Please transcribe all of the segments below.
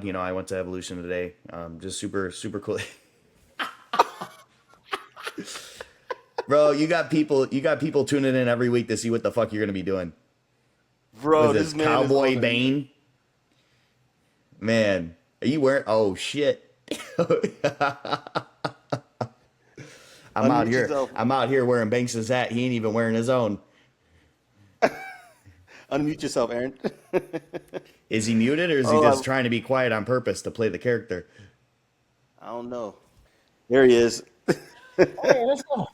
You know, I went to Evolution today. Just super cool. Bro, you got people tuning in every week to see what the fuck you're gonna be doing. Was Bro, this this man is Cowboy on a Bane? Man, are you wearing? Oh shit! I'm out unmute here. yourself. I'm out here wearing Banks's hat. He ain't even wearing his own. Unmute yourself, Aaron. Is he muted or is he Oh, just trying to be quiet on purpose to play the character? I don't know. There he is. Hey, let's go.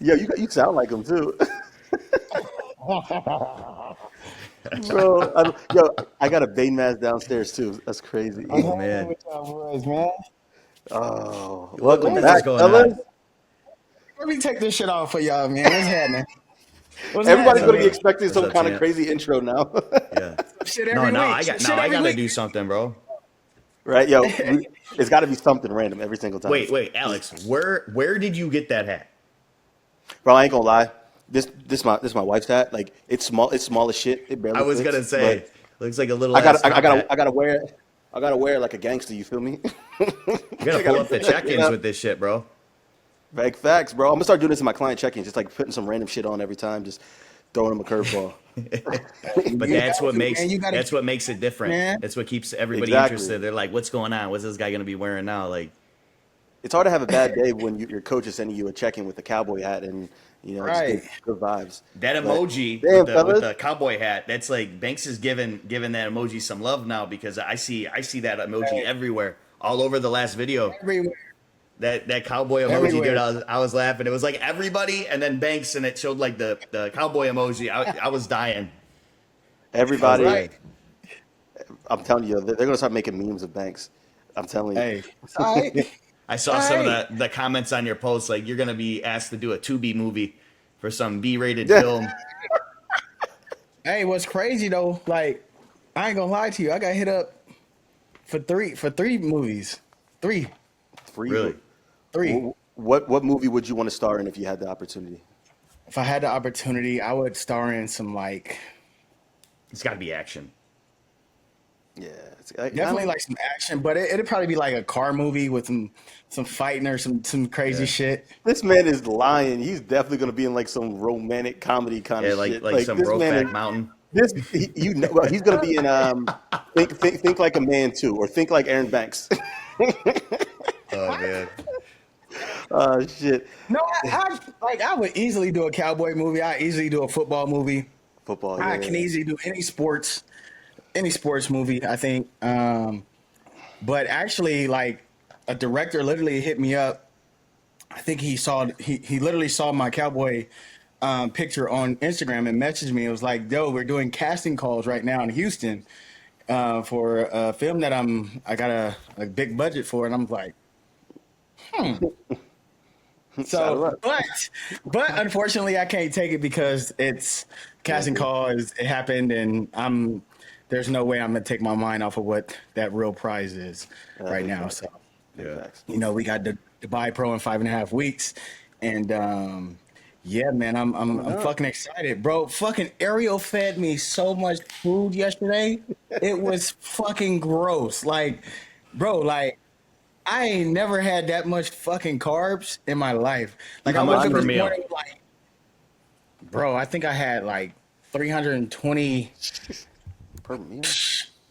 Yo, you sound like him too. Bro, I got a Bane mask downstairs too. That's crazy. I'm Oh hanging man, with y'all boys, man. Oh, what welcome the Where's hell's back, going fellas. on? Let me take this shit off for y'all, man. What's happening? What's Everybody's What's happening, gonna up? be man? expecting What's some up, kind of champ? crazy intro now. Yeah. Shit No, every no, week. I got Shit I every gotta week. do something, bro. Right, yo, it's got to be something random every single time. Wait, Alex, where did you get that hat? Bro, I ain't gonna lie. This my wife's hat. Like it's small as shit. It I barely was fits. gonna But say, looks like a little I got ass I top got hat. I gotta wear it. I gotta wear it like a gangster. You feel me? You gotta I pull gotta up the put that shit check-ins up. with this shit, bro. Big facts, bro. I'm gonna start doing this in my client check-ins, just like putting some random shit on every time, just throwing them a curveball. But You got to, man. You got to, that's what makes it different. man. That's what keeps everybody Exactly. interested. They're like, "What's going on? What's this guy gonna be wearing now?" Like, It's hard to have a bad day when your coach is sending you a check-in with a cowboy hat and just Right. good vibes. that But emoji with damn, fellas, the cowboy hat. That's like Banks is giving that emoji some love now because I see that emoji Hey, everywhere, all over the last video. everywhere. That cowboy emoji, dude. Everywhere. I was laughing. It was like everybody, and then Banks, and it showed like the cowboy emoji. I was dying. I was everybody, Right. dying. I'm telling you, they're gonna start making memes of Banks. I'm telling you. Hey, it's all right. It's I all saw some of right. the comments on your post, like you're gonna be asked to do a 2B movie for some B-rated film. Hey, what's crazy though? Like, I ain't gonna lie to you. I got hit up for three movies. Three, Free. Really, three. What movie would you want to star in if you had the opportunity? If I had the opportunity, I would star in some like it's got to be action. Yeah, definitely like some action, but it'd probably be like a car movie with some fighting or some crazy Yeah, shit. this man is lying. He's definitely gonna be in like some romantic comedy kind of yeah, like shit. like Like some this man is Brokeback Mountain. well, he's gonna be in think like a man too, or think like Aaron Banks. Oh man, Oh shit, No, I would easily do a cowboy movie. I easily do a football movie. football. I Yeah, can easily do any sports movie. I think. But actually, like a director literally hit me up. I think he literally saw my cowboy picture on Instagram and messaged me. It was like, "Yo, we're doing casting calls right now in Houston for a film that I got a big budget for," and I'm like, shout him so, out. but unfortunately, I can't take it because it's casting Yeah, call it happened, and there's no way I'm gonna take my mind off of what that real prize is right big now. facts. So, Big yeah. facts. we got the Dubai Pro in 5.5 weeks, and yeah, man, I'm Coming up. fucking excited, bro. Fucking Ariel fed me so much food yesterday. It was fucking gross. Like, bro, like I ain't never had that much fucking carbs in my life. Like I How woke much up per this meal? morning with like, bro, I think I had like 320. Per meal.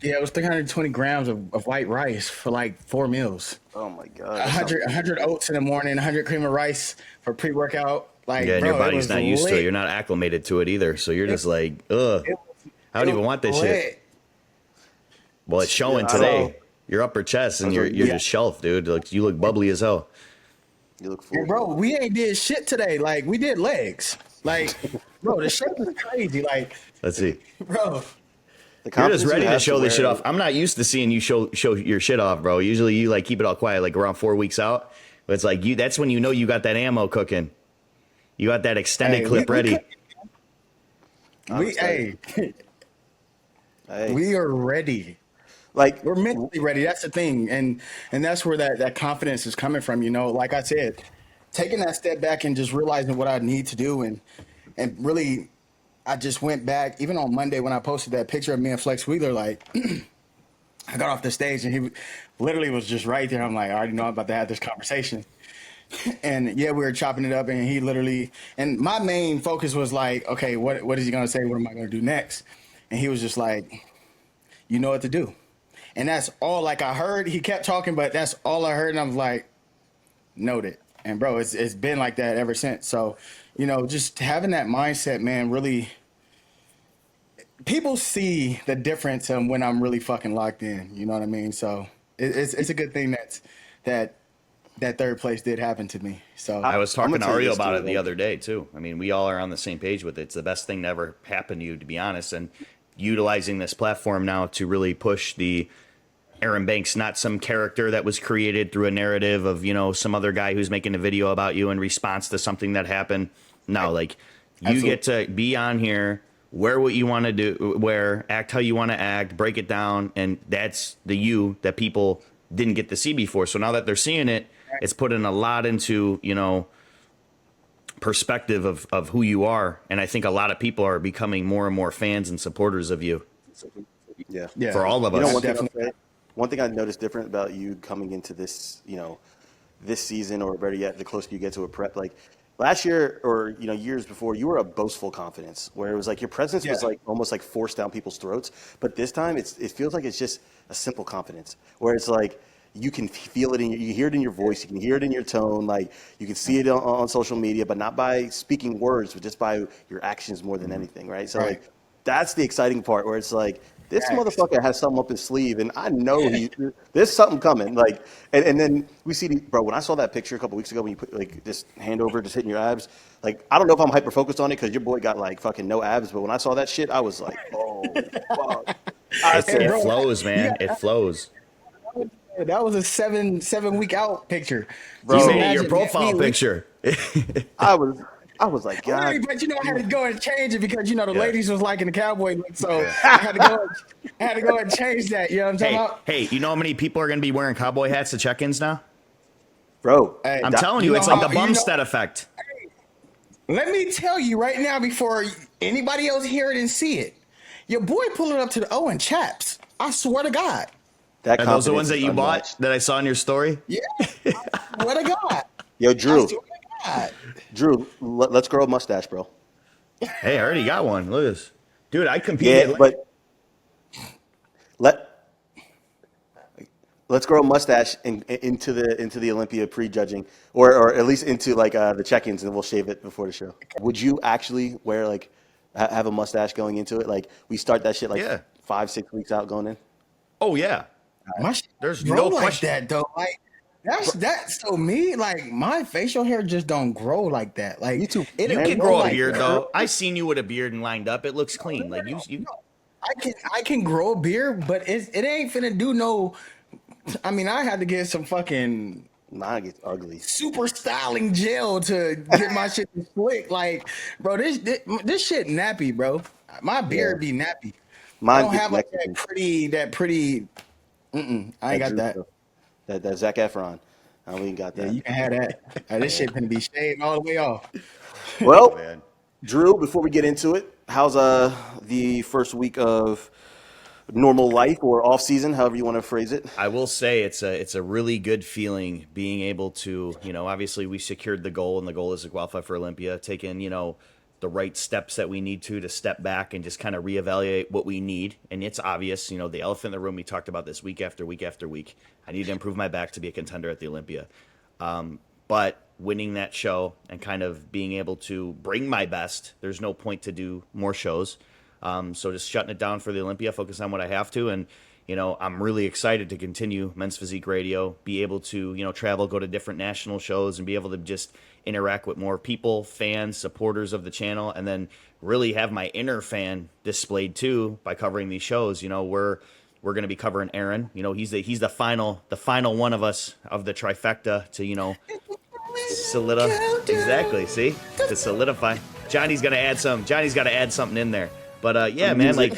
Yeah, it was 320 grams of white rice for like 4 meals. Oh my god, that sounds 100 amazing. oats in the morning, 100 cream of rice for pre-workout. Yeah, Like, and your bro, it body's was not used to it. You're lit. not acclimated to it either. So you're It, just like, ugh, it, I it don't was even want this shit. lit. Well, it's showing Yeah, I don't. So, today. Your upper chest I and was you're yeah. just shelf, dude. Like you look bubbly as hell. You look And foolish, bro, bro. we ain't did shit today. Like, we did legs. Like, bro, the shape is crazy. Like, Let's see. bro, The You're just confidence you ready to have to show this shit wear. off. I'm not used to seeing you show your shit off, bro. Usually you like keep it all quiet, like around 4 weeks out. But it's like you. That's when you know you got that ammo cooking. You got that extended hey, clip we ready. could, I'm we, excited. hey, Hey, we are ready. like, We're mentally ready. That's the thing, and that's where that confidence is coming from. Like I said, taking that step back and just realizing what I need to do, and really, I just went back even on Monday when I posted that picture of me and Flex Wheeler. Like, I got off the stage and he literally was just right there. I'm like, I already know I'm about to have this conversation. And yeah, we were chopping it up, and he literally, and my main focus was like, okay, what is he gonna say? What am I gonna do next? And he was just like, you know what to do. And that's all like I heard. He kept talking, but that's all I heard. And I was like, noted. And bro, it's been like that ever since. So, you know, just having that mindset, man, really, people see the difference when I'm really fucking locked in. You know what I mean? So it's a good thing that third place did happen to me. So I was I'm talking gonna to tell you Ario this, about too, it the like- other day too. I mean, we all are on the same page with it. It's the best thing to ever happen to you, to be honest. And utilizing this platform now to really push the Aaron Banks, not some character that was created through a narrative of, you know, some other guy who's making a video about you in response to something that happened. No, like you Absolutely. get to be on here, wear what you want to do, act how you want to act, break it down, and that's the you that people didn't get to see before. So now that they're seeing it, it's putting a lot into, you know, perspective of who you are. And I think a lot of people are becoming more and more fans and supporters of you. Yeah. yeah, For all of You know, us. definitely. one thing I noticed different about you coming into this, you know, this season, or better yet, the closer you get to a prep, like last year or, you know, years before, you were a boastful confidence where it was like your presence was Yeah. like almost like forced down people's throats. But this time it feels like it's just a simple confidence where it's like, you can feel it you hear it in your voice, you can hear it in your tone, like you can see it on social media, but not by speaking words, but just by your actions more than anything, right? So Right. like, that's the exciting part where it's like, this Facts. motherfucker has something up his sleeve, and I know there's something coming. Like, and then we see, bro. When I saw that picture a couple weeks ago, when you put like this hand over, just hitting your abs, like I don't know if I'm hyper focused on it because your boy got like fucking no abs, but when I saw that shit, I was like, oh fuck. I It bro, flows, man. yeah. It flows. That was a seven week out picture. Bro. You Just made it your imagine profile me- picture. I was like, God. Really, but you know, I had to go and change it because you know the Yeah. ladies was liking the cowboy look, so I had to go and change that. You know what I'm talking Hey, about? hey, you know how many people are going to be wearing cowboy hats to check-ins now? Bro, Hey, I'm that- telling you, know it's like how- the you know- Bumstead effect. Let me tell you right now, before anybody else hear it and see it, your boy pulling up to the Owen chaps. I swear to God. that Are those the confidence ones that is you unmatched. bought that I saw in your story? Yeah, I swear to God. Yo, I Drew, swear to God. Drew, let's grow a mustache, bro. Hey, I already got one. Look at this. Dude, I Yeah, competed. but let's grow a mustache into the Olympia prejudging, or at least into like the check-ins, and we'll shave it before the show. Would you actually wear like have a mustache going into it? Like we start that shit like Yeah. 5-6 weeks out going in. Oh, yeah. My shit There's grow no like question. that though. Like that's so me. Like my facial hair just don't grow like that. Like Me too. it You Man, can grow grow a like beard, that. though. I seen you with a beard and lined up. It looks clean. Like, you I can grow a beard, but it ain't finna do no. I mean, I had to get some fucking Mine gets ugly. super styling gel to get my shit to slick. Like, bro, this shit nappy, bro. My beard be nappy. I Mine don't gets have like Mexican. that pretty. I ain't got Drew that. stuff. That Zac Efron. We ain't got Yeah, that. you can have that. This shit gonna be shaved all the way off. Well, man. Drew, before we get into it, how's the first week of normal life or off season, however you want to phrase it? I will say it's a really good feeling being able to, you know, obviously we secured the goal, and the goal is to qualify for Olympia, taking, you know, the right steps that we need to step back and just kind of reevaluate what we need. And it's obvious, you know, the elephant in the room, we talked about this week after week after week. I need to improve my back to be a contender at the Olympia. But winning that show and kind of being able to bring my best, there's no point to do more shows. So just shutting it down for the Olympia, focus on what I have to. And, you know, I'm really excited to continue Men's Physique Radio, be able to, you know, travel, go to different national shows and be able to just interact with more people, fans, supporters of the channel, and then really have my inner fan displayed too by covering these shows. You know, we're going to be covering Aaron. You know, he's the final one of us of the trifecta to, you know, exactly. See, to solidify. Johnny's got to add something in there. But yeah, man, like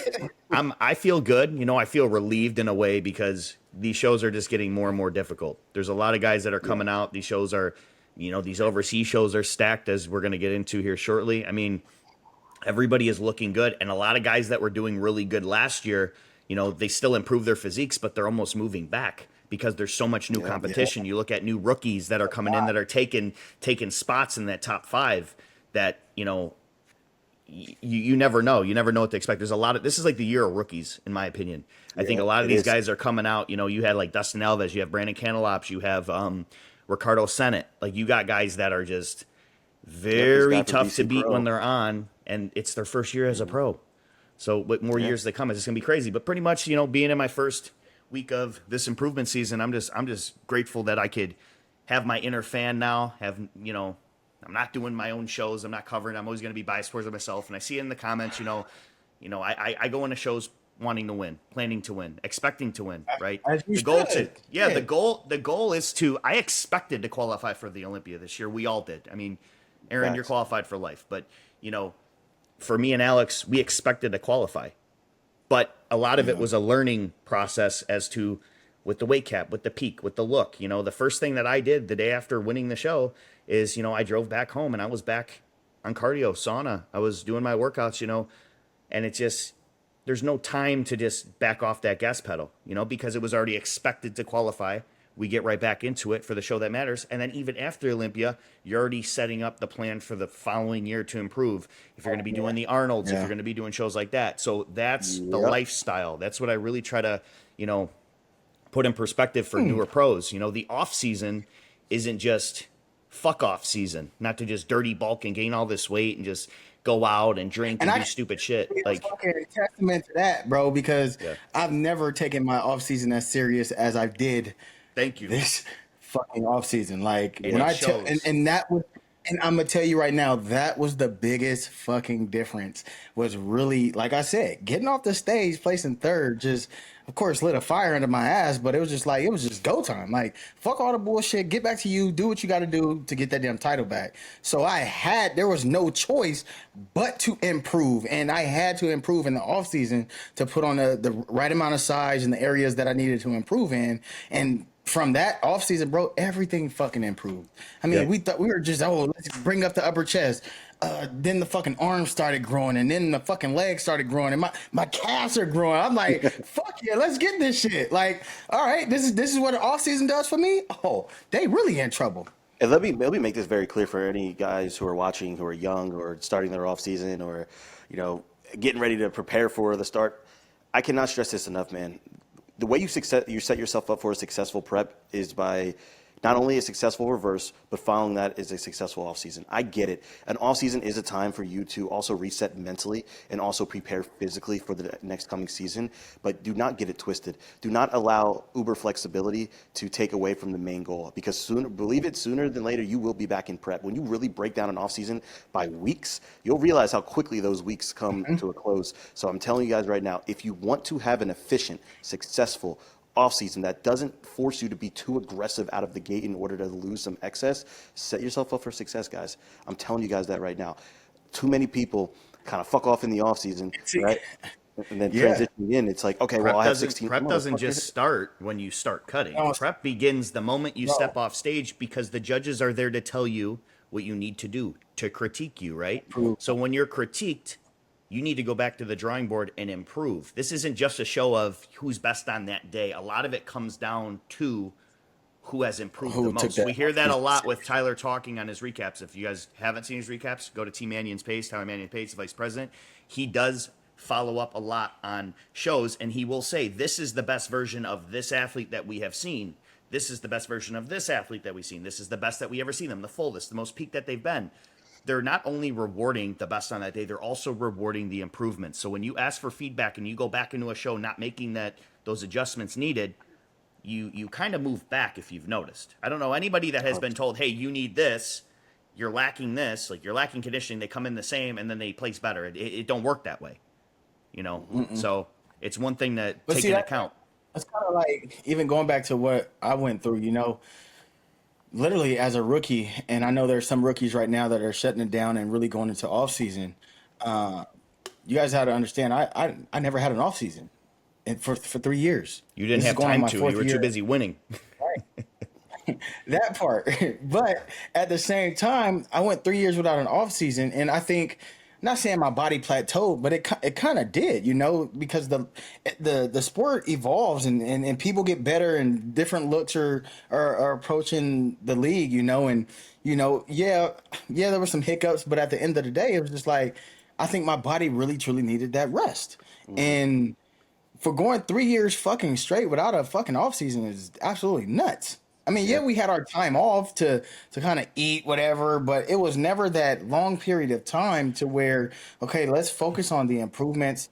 I feel good. You know, I feel relieved in a way because these shows are just getting more and more difficult. There's a lot of guys that are coming out. These shows are, you know, these overseas shows are stacked, as we're going to get into here shortly. I mean, everybody is looking good, and a lot of guys that were doing really good last year, they still improve their physiques, but they're almost moving back because there's so much new competition. You look at new rookies that are coming in that are taking spots in that top 5 that, you never know. You never know what to expect. There's a lot of, this is like the year of rookies, in my opinion. I think a lot of these guys are coming out. You had like Dustin Alves, you have Brandon Cantelops, you have Ricardo Sennett. Like, you got guys that are just very tough to beat when they're on, and it's their first year as a pro. So with more years to come, it's just gonna be crazy. But pretty much, being in my first week of this improvement season, I'm just grateful that I could have my inner fan now. I'm not doing my own shows. I'm not covering. I'm always going to be biased towards myself. And I see it in the comments, I go into shows wanting to win, planning to win, expecting to win, right? The goal is to, I expected to qualify for the Olympia this year. We all did. I mean, Aaron, you're qualified for life, but for me and Alex, we expected to qualify, but a lot of it was a learning process as to, with the weight cap, with the peak, with the look. The first thing that I did the day after winning the show is, I drove back home and I was back on cardio, sauna. I was doing my workouts, and it just, there's no time to just back off that gas pedal, because it was already expected to qualify. We get right back into it for the show that matters. And then even after Olympia, you're already setting up the plan for the following year to improve. If you're going to be doing the Arnolds, if you're going to be doing shows like that. So that's the lifestyle. That's what I really try to, put in perspective for newer pros. The off season isn't just fuck off season, not to just dirty bulk and gain all this weight and just go out and drink and do stupid shit. Like, a testament to that, bro, because I've never taken my off season as serious as I did. Thank you. This fucking off season, like, and when and that was, and I'm gonna tell you right now, that was the biggest fucking difference. Was really, like I said, getting off the stage, placing third, just, of course, lit a fire under my ass, but it was just go time. Like, fuck all the bullshit, get back to you, do what you got to do to get that damn title back. So there was no choice but to improve, and I had to improve in the off season to put on the right amount of size in the areas that I needed to improve in. And from that off season, bro, everything fucking improved. I mean, we thought we were just, let's bring up the upper chest. Then the fucking arms started growing, and then the fucking legs started growing, and my calves are growing. I'm like, fuck yeah, let's get this shit. Like, all right, this is what the off season does for me. Oh, they really in trouble. And let me make this very clear for any guys who are watching, who are young or starting their off season, or getting ready to prepare for the start. I cannot stress this enough, man. The way you set yourself up for a successful prep is by not only a successful reverse, but following that is a successful offseason. I get it. An offseason is a time for you to also reset mentally and also prepare physically for the next coming season, but do not get it twisted. Do not allow uber flexibility to take away from the main goal, because sooner than later, you will be back in prep. When you really break down an offseason by weeks, you'll realize how quickly those weeks come to a close. So I'm telling you guys right now, if you want to have an efficient, successful offseason that doesn't force you to be too aggressive out of the gate in order to lose some excess, set yourself up for success, guys. I'm telling you guys that right now. Too many people kind of fuck off in the offseason, right? And then transitioning in, it's like, okay, well, I have 16. Prep doesn't just start when you start cutting. Prep begins the moment you step off stage, because the judges are there to tell you what you need to do, to critique you, right? So when you're critiqued, you need to go back to the drawing board and improve. This isn't just a show of who's best on that day. A lot of it comes down to who has improved the most. We hear that a lot with Tyler talking on his recaps. If you guys haven't seen his recaps, go to T Manion's page, Tyler Manion's page, the vice president. He does follow up a lot on shows, and he will say, this is the best version of this athlete that we have seen. This is the best version of this athlete that we've seen. This is the best that we ever seen them, the fullest, the most peak that they've been. They're not only rewarding the best on that day, they're also rewarding the improvements. So when you ask for feedback and you go back into a show not making those adjustments needed, you kind of move back, if you've noticed. I don't know anybody that has been told, hey, you need this, you're lacking this, like you're lacking conditioning, they come in the same and then they place better. It don't work that way, So it's one thing to take into account. That's kind of like, even going back to what I went through, literally as a rookie, and I know there's some rookies right now that are shutting it down and really going into off season. You guys have to understand, I never had an off season for 3 years. You didn't have time to. You were too busy winning. Right. That part. But at the same time, I went 3 years without an off season, and I think not saying my body plateaued, but it kind of did, because the sport evolves and people get better and different looks are approaching the league, and yeah, there were some hiccups, but at the end of the day, it was just like I think my body really truly needed that rest. And for going 3 years fucking straight without a fucking off season is absolutely nuts. I mean, yeah, we had our time off to kind of eat whatever, but it was never that long period of time to where, okay, let's focus on the improvements,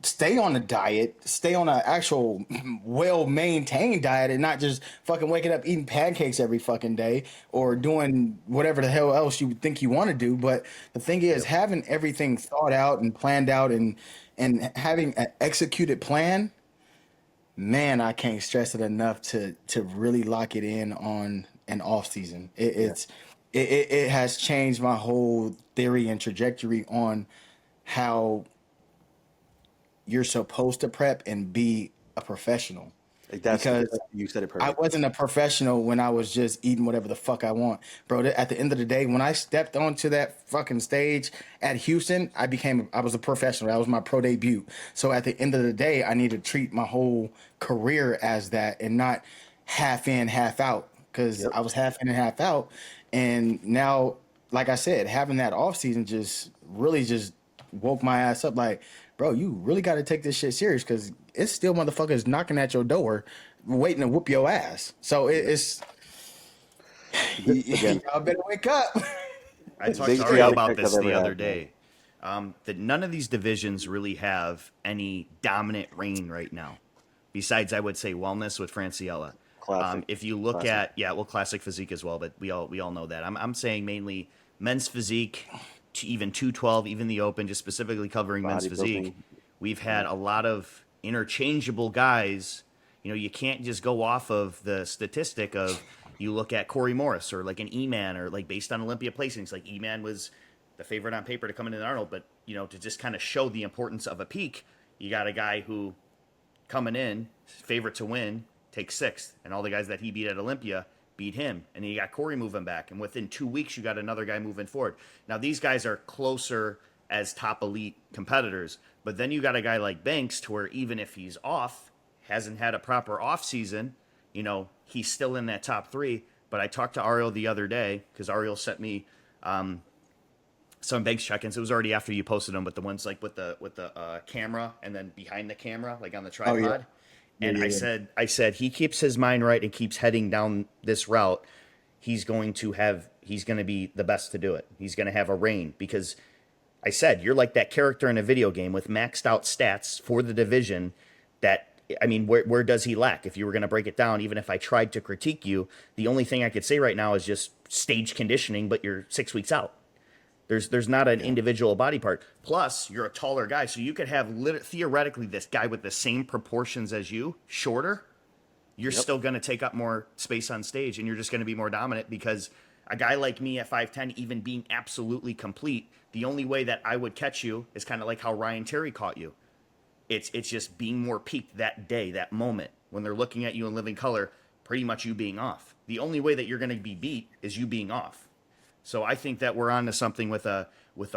stay on the diet, stay on an actual well-maintained diet and not just fucking waking up eating pancakes every fucking day or doing whatever the hell else you would think you want to do. But the thing is, having everything thought out and planned out and having an executed plan, man, I can't stress it enough to really lock it in on an off season. It has changed my whole theory and trajectory on how you're supposed to prep and be a professional. Because you said it I perfect. wasn't a professional when I was just eating whatever the fuck I want, bro. At the end of the day, when I stepped onto that fucking stage at Houston, I was a professional. That was my pro debut. So at the end of the day, I need to treat my whole career as that and not half in, half out. Because I was half in and half out, and now, like I said, having that off season just really just woke my ass up. Like, bro, you really got to take this shit serious because it's still motherfuckers knocking at your door, waiting to whoop your ass. So it's y'all better wake up. I talked Biggest to Ariel reality about check this I've the ever other had, day. That none of these divisions really have any dominant reign right now. Besides, I would say wellness with Franciella. Classic. If you look Classic. at classic physique as well, but we all know that. I'm saying mainly men's physique, even 212, even the open, just specifically covering men's physique. Bodybuilding. We've had a lot of interchangeable guys. You can't just go off of the statistic of you look at Corey Morris or like an E-Man or like based on Olympia placings. Like E-Man was the favorite on paper to come into Arnold, but to just kind of show the importance of a peak, you got a guy who coming in favorite to win takes sixth, and all the guys that he beat at Olympia beat him, and then you got Corey moving back, and within 2 weeks you got another guy moving forward. Now these guys are closer as top elite competitors, but then you got a guy like Banks to where even if he's off, hasn't had a proper off season, he's still in that top three. But I talked to Ariel the other day because Ariel sent me some Banks check-ins. It was already after you posted them, but the ones like with the camera and then behind the camera, like on the tripod. Oh, yeah. And I said he keeps his mind right and keeps heading down this route. He's going to be the best to do it. He's going to have a reign because I said, you're like that character in a video game with maxed out stats for the division where does he lack? If you were going to break it down, even if I tried to critique you, the only thing I could say right now is just stage conditioning, but you're 6 weeks out. There's not an individual body part. Plus, you're a taller guy, so you could have theoretically this guy with the same proportions as you, shorter. You're still going to take up more space on stage, and you're just going to be more dominant because a guy like me at 5'10", even being absolutely complete, the only way that I would catch you is kind of like how Ryan Terry caught you. It's just being more peaked that day, that moment. When they're looking at you in living color, pretty much you being off. The only way that you're going to be beat is you being off. So I think that we're on to something with a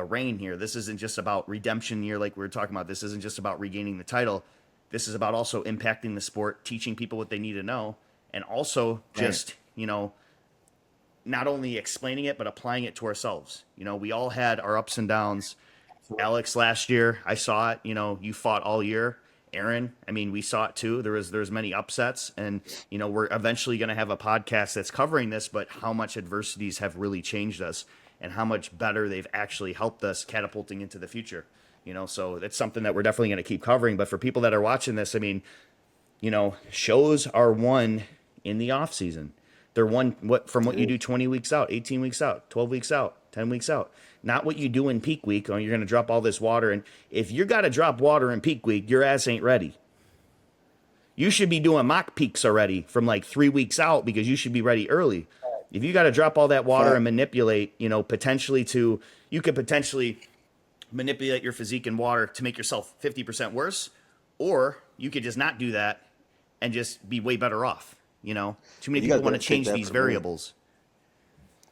reign here. This isn't just about redemption year like we were talking about. This isn't just about regaining the title. This is about also impacting the sport, teaching people what they need to know, and also just, not only explaining it, but applying it to ourselves. We all had our ups and downs. Alex last year, I saw it. You fought all year. Aaron, we saw it too. There's many upsets, and we're eventually going to have a podcast that's covering this. But how much adversities have really changed us, and how much better they've actually helped us catapulting into the future. So it's something that we're definitely going to keep covering. But for people that are watching this, shows are won in the off season. They're won from what you do 20 weeks out, 18 weeks out, 12 weeks out, 10 weeks out. Not what you do in peak week, or you're going to drop all this water. And if you got to drop water in peak week, your ass ain't ready. You should be doing mock peaks already from like 3 weeks out because you should be ready early. If you got to drop all that water and manipulate, you could potentially manipulate your physique and water to make yourself 50% worse, or you could just not do that and just be way better off. Too many people want to change these variables.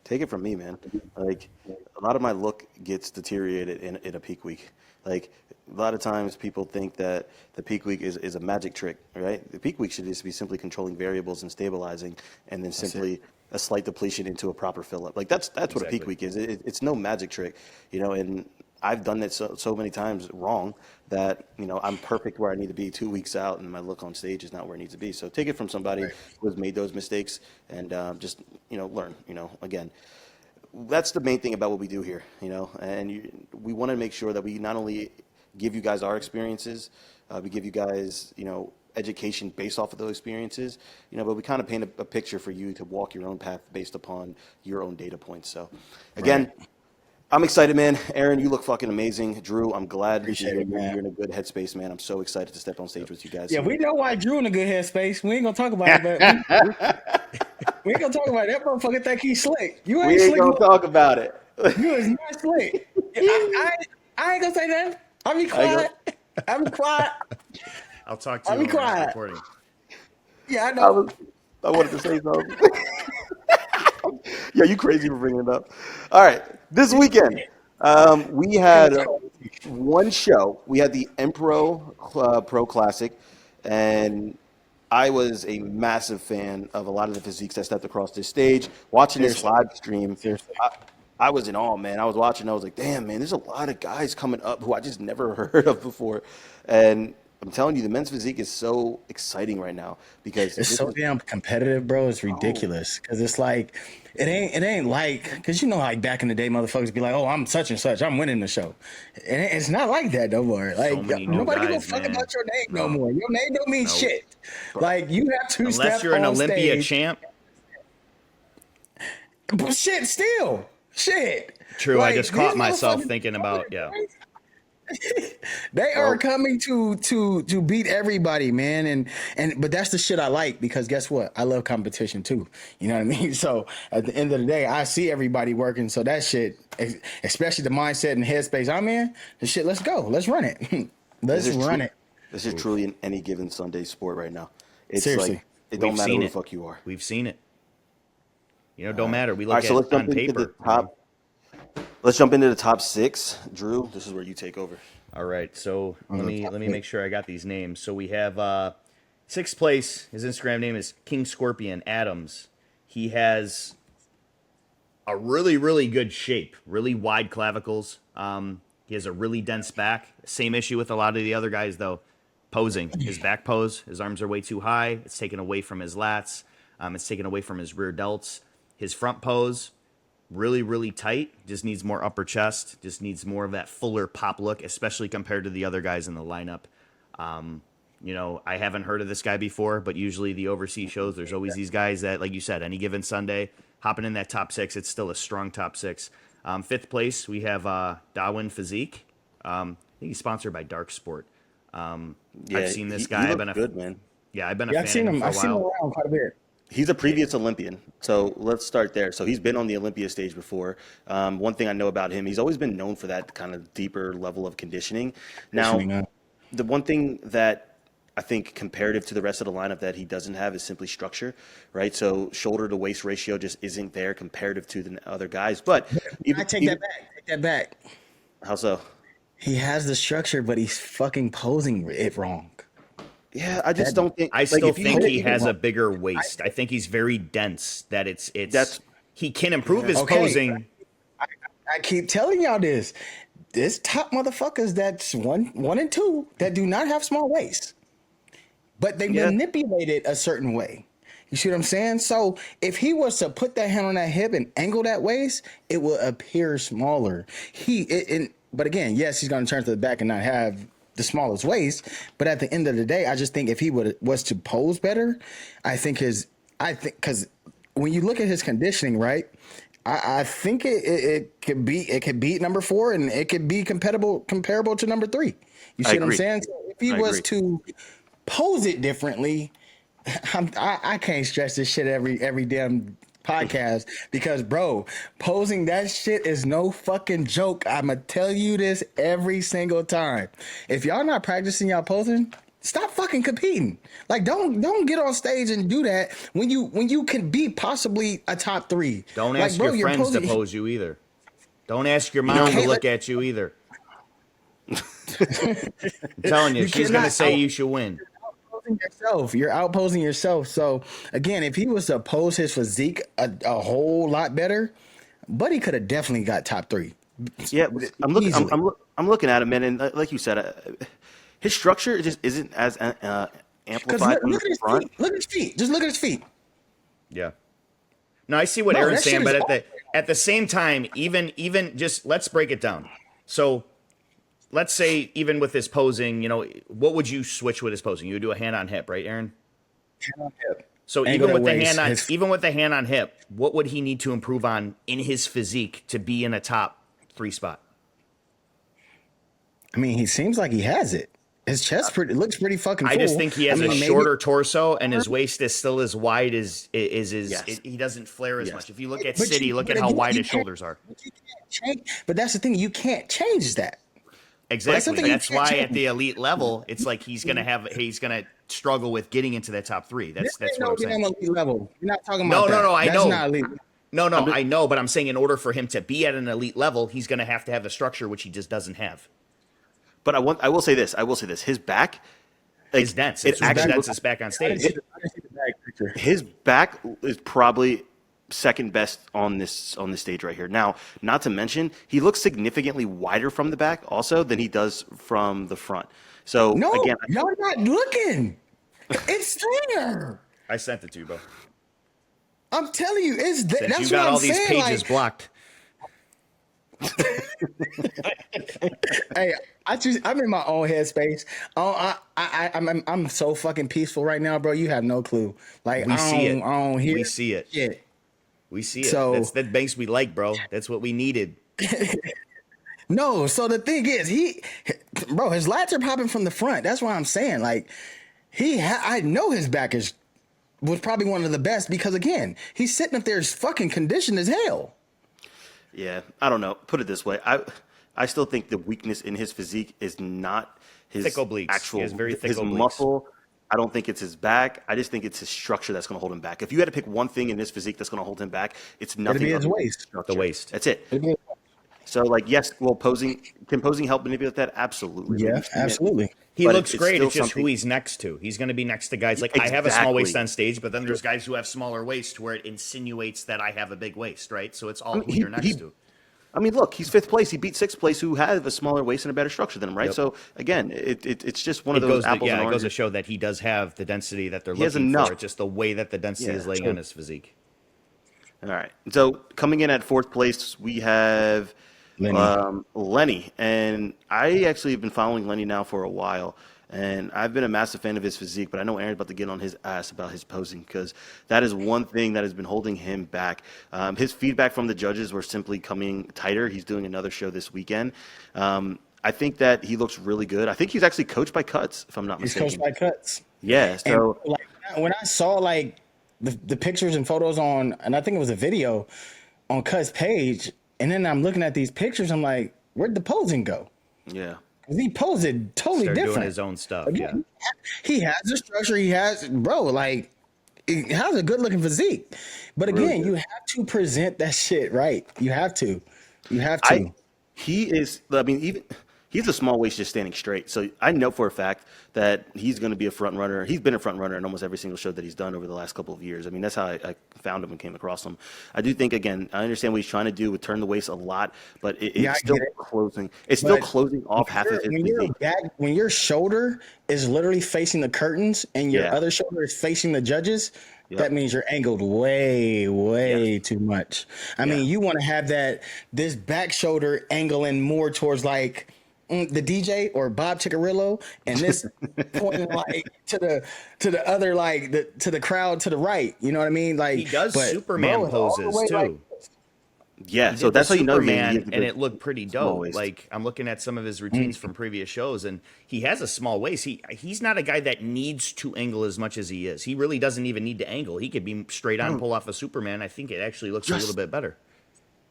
Take it from me, man. Like, a lot of my look gets deteriorated in a peak week. Like, a lot of times people think that the peak week is a magic trick, right? The peak week should just be simply controlling variables and stabilizing, and then simply a slight depletion into a proper fill up. Like, that's what a peak week is. It's no magic trick, you know. And I've done it so many times wrong that, you know, I'm perfect where I need to be 2 weeks out, and my look on stage is not where it needs to be. So take it from somebody who has made those mistakes, and just, you know, learn. You know, again, that's the main thing about what we do here, you know. And we want to make sure that we not only give you guys our experiences, we give you guys, you know, education based off of those experiences, you know, but we kind of paint a picture for you to walk your own path based upon your own data points. So, again, I'm excited, man. Aaron, you look fucking amazing. Drew, I'm glad you're in a good headspace, man. I'm so excited to step on stage with you guys. Yeah, we know why Drew in a good headspace. We ain't gonna talk about it, but we ain't gonna talk about it. That motherfucker think he's slick. You ain't We ain't slick. gonna talk about it. You is not slick. I ain't gonna say that. I'll be quiet. I'll be quiet. I'll talk to you when we're not recording. Yeah, I know. I wanted to say something. Yeah, you crazy for bringing it up. All right, this weekend we had one show. We had the Empero Pro Classic, and I was a massive fan of a lot of the physiques that stepped across this stage. Watching this live stream, I was in awe, man. I was watching. I was like, damn, man, there's a lot of guys coming up who I just never heard of before, and I'm telling you, the men's physique is so exciting right now because it's so damn competitive, bro. It's ridiculous because it's like it ain't like because you know like back in the day, motherfuckers be like, oh, I'm such and such, I'm winning the show. And it's not like that no more. Like nobody give a fuck about your name no more. Your name don't mean shit. Like you have to unless you're an Olympia champ. But shit, still shit. True, like, I just caught myself thinking about They are coming to beat everybody, man, and but that's the shit I like because guess what? I love competition too. You know what I mean? So at the end of the day, I see everybody working. So that shit, especially the mindset and headspace I'm in, the shit. Let's go. Let's run it. Let's run it. This is truly in any given Sunday sport right now. It's seriously, like it don't matter who the fuck you are. We've seen it. You know, don't matter. We look at it on paper. Let's jump into the top 6. Drew, this is where you take over. All right, so let me make sure I got these names. So we have 6th place. His Instagram name is King Scorpion Adams. He has a really, really good shape, really wide clavicles. He has a really dense back. Same issue with a lot of the other guys, though. Posing. His back pose, his arms are way too high. It's taken away from his lats. It's taken away from his rear delts. His front pose, really, really tight. Just needs more upper chest. Just needs more of that fuller pop look, especially compared to the other guys in the lineup. You know, I haven't heard of this guy before, but usually the overseas shows, there's always these guys that, like you said, any given Sunday, hopping in that top 6, it's still a strong top 6. 5th place, we have Darwin Physique. I think he's sponsored by Dark Sport. I've seen this guy. I've been good, man. Yeah, I've been a fan of him for a while. I've seen him around quite a bit. He's a previous Olympian, so let's start there. So he's been on the Olympia stage before. One thing I know about him, he's always been known for that kind of deeper level of conditioning. Now, the one thing that I think comparative to the rest of the lineup that he doesn't have is simply structure, right? So shoulder to waist ratio just isn't there comparative to the other guys. But Take that back. How so? He has the structure, but he's fucking posing it wrong. Yeah, I just don't think. I still think he has a bigger waist. I think he's very dense. That he can improve his posing. I keep telling y'all this. There's top motherfuckers that's one and 2 that do not have small waists, but they manipulate it a certain way. You see what I'm saying? So if he was to put that hand on that hip and angle that waist, it will appear smaller. But again, yes, he's going to turn to the back and not have the smallest waist, but at the end of the day, I just think if he was to pose better, I think because when you look at his conditioning, right, I think it could beat number 4 and it could be comparable to number 3. You see what I'm saying? So if he was to pose it differently, I can't stress this shit every damn podcast because bro, posing that shit is no fucking joke. I'ma tell you this every single time. If y'all not practicing y'all posing, Stop fucking competing. Like, don't get on stage and do that when you can be possibly a top 3. Don't like, ask bro, your you're friends to posing- pose you either. Don't ask your You know, mom to can't look let- at you either. I'm telling you, You she's gonna cannot say out- you should win. outposing yourself. You're outposing yourself. So again, if he was to pose his physique a whole lot better, Buddy could have definitely got top 3. Yeah, I'm looking. Easily. I'm looking at him, man, and like you said, his structure just isn't as Because amplified from look the at his front. feet. Look at his feet. Just look at his feet. Yeah. No, I see what No, Aaron's that shit saying, is but at the same time, even just let's break it down. So let's say even with his posing, what would you switch with his posing? You would do a hand on hip, right, Aaron? So Angle even with that the waist, hand on his- even with the hand on hip, what would he need to improve on in his physique to be in a top 3 spot? I mean, he seems like he has it. His chest looks pretty fucking full. I just think he has a maybe- shorter torso and his waist is still as wide as his. Yes. He doesn't flare as Yes. much. If you look at But City, you- look but at how again, wide you his can't- shoulders are. But you can't change. But that's the thing. You can't change that. Exactly. something you That's can't why change. at the elite level, it's like he's gonna struggle with getting into that top 3. That's This ain't what I'm saying. no elite level. You're not talking No, about no, that. no, I That's know. not elite. No, I know, but I'm saying in order for him to be at an elite level, he's going to have the structure which he just doesn't have. But I will say this. His back, like, It's dense. it It's super actually dense. looks- It's back on I stage. didn't see the back picture. his back is probably second best on this stage right here. Now, not to mention, he looks significantly wider from the back also than he does from the front. So No, again, y'all not looking. It's there. I sent it to you, bro. I'm telling you, it's there. Since That's you got what I'm all these saying. pages Like, blocked. hey, I'm in my own headspace. Oh, I'm so fucking peaceful right now, bro. You have no clue. Like, We I see it. don't hear We see it. shit. We see it. So- That makes me like, bro. That's what we needed. No, so the thing is, bro, his lats are popping from the front. That's why I'm saying, like, I know his back was probably one of the best because, again, he's sitting up there fucking conditioned as hell. yeah, I don't know. Put it this way, I still think the weakness in his physique is not his Thick obliques. actual He has very thick his obliques. muscle. I don't think it's his back. I just think it's his structure that's going to hold him back. If you had to pick one thing in this physique that's going to hold him back, it's nothing. be his other than waist. structure. The waist. That's it. So, like, yes, well, can posing help manipulate that? Absolutely. Yeah, We've seen it. absolutely. He But looks it's great. still It's just who something- he's next to. He's going to be next to guys like I have a small waist Exactly. on stage, but then there's guys who have smaller waist where it insinuates that I have a big waist, right? So it's all who he- you're next he- to. I mean, look, he's 5th place. He beat 6th place, who have a smaller waist and a better structure than him, right? Yep. So again, it's just one It of those goes, to, apples and it goes oranges. to show that he does have the density that they're He has looking enough. for. It's just the way that the density Yeah, is laying sure. on his physique. All right. So coming in at 4th place, we have Lenny. And I actually have been following Lenny now for a while. And I've been a massive fan of his physique, but I know Aaron's about to get on his ass about his posing because that is one thing that has been holding him back. His feedback from the judges were simply coming tighter. He's doing another show this weekend. I think that he looks really good. I think he's actually coached by Cuts, if I'm not He's mistaken. coached by Cuts. Yeah. So And, like, when I saw like the pictures and photos and I think it was a video on Cut's page, and then I'm looking at these pictures, I'm like, where'd the posing go? yeah. 'Cause he posed totally Start different. doing his own stuff. Yeah. Again, he has the structure. He has, bro, like, he has a good looking physique. But again, Really good. you have to present that shit right. You have to. You have to. He is. I mean, even he's a small waist just standing straight. So I know for a fact that he's going to be a front runner. He's been a front runner in almost every single show that he's done over the last couple of years. I mean, that's how I found him and came across him. I do think, again, I understand what he's trying to do with turn the waist a lot, but Yeah, I it's still get it. closing. It's still But closing off half of his physique. when your shoulder is literally facing the curtains and your Yeah. other shoulder is facing the judges, Yep. that means you're angled way too much. I mean, you want to have this back shoulder angling more towards like the DJ or Bob Chicarillo, and this pointing like to the other to the crowd to the right. You know what I mean? Like He does but, Superman bro, it's all the poses way, too. like, Yeah, He so did that's the how you know Superman, he has a and big- it looked pretty small dope. waist. Like I'm looking at some of his routines from previous shows, and he has a small waist. He's not a guy that needs to angle as much as he is. He really doesn't even need to angle. He could be straight on, pull off a Superman. I think it actually looks a Just- little bit better.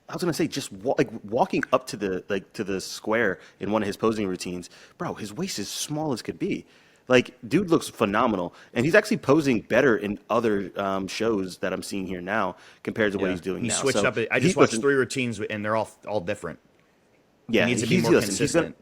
I was gonna say just walking up to the square in one of his posing routines, bro. His waist is small as could be. Like, dude looks phenomenal, and he's actually posing better in other shows that I'm seeing here now compared to what Yeah, he's doing he now. switched So up. I he just watched listen, 3 routines, and they're all different. He yeah, needs to be more listen, consistent.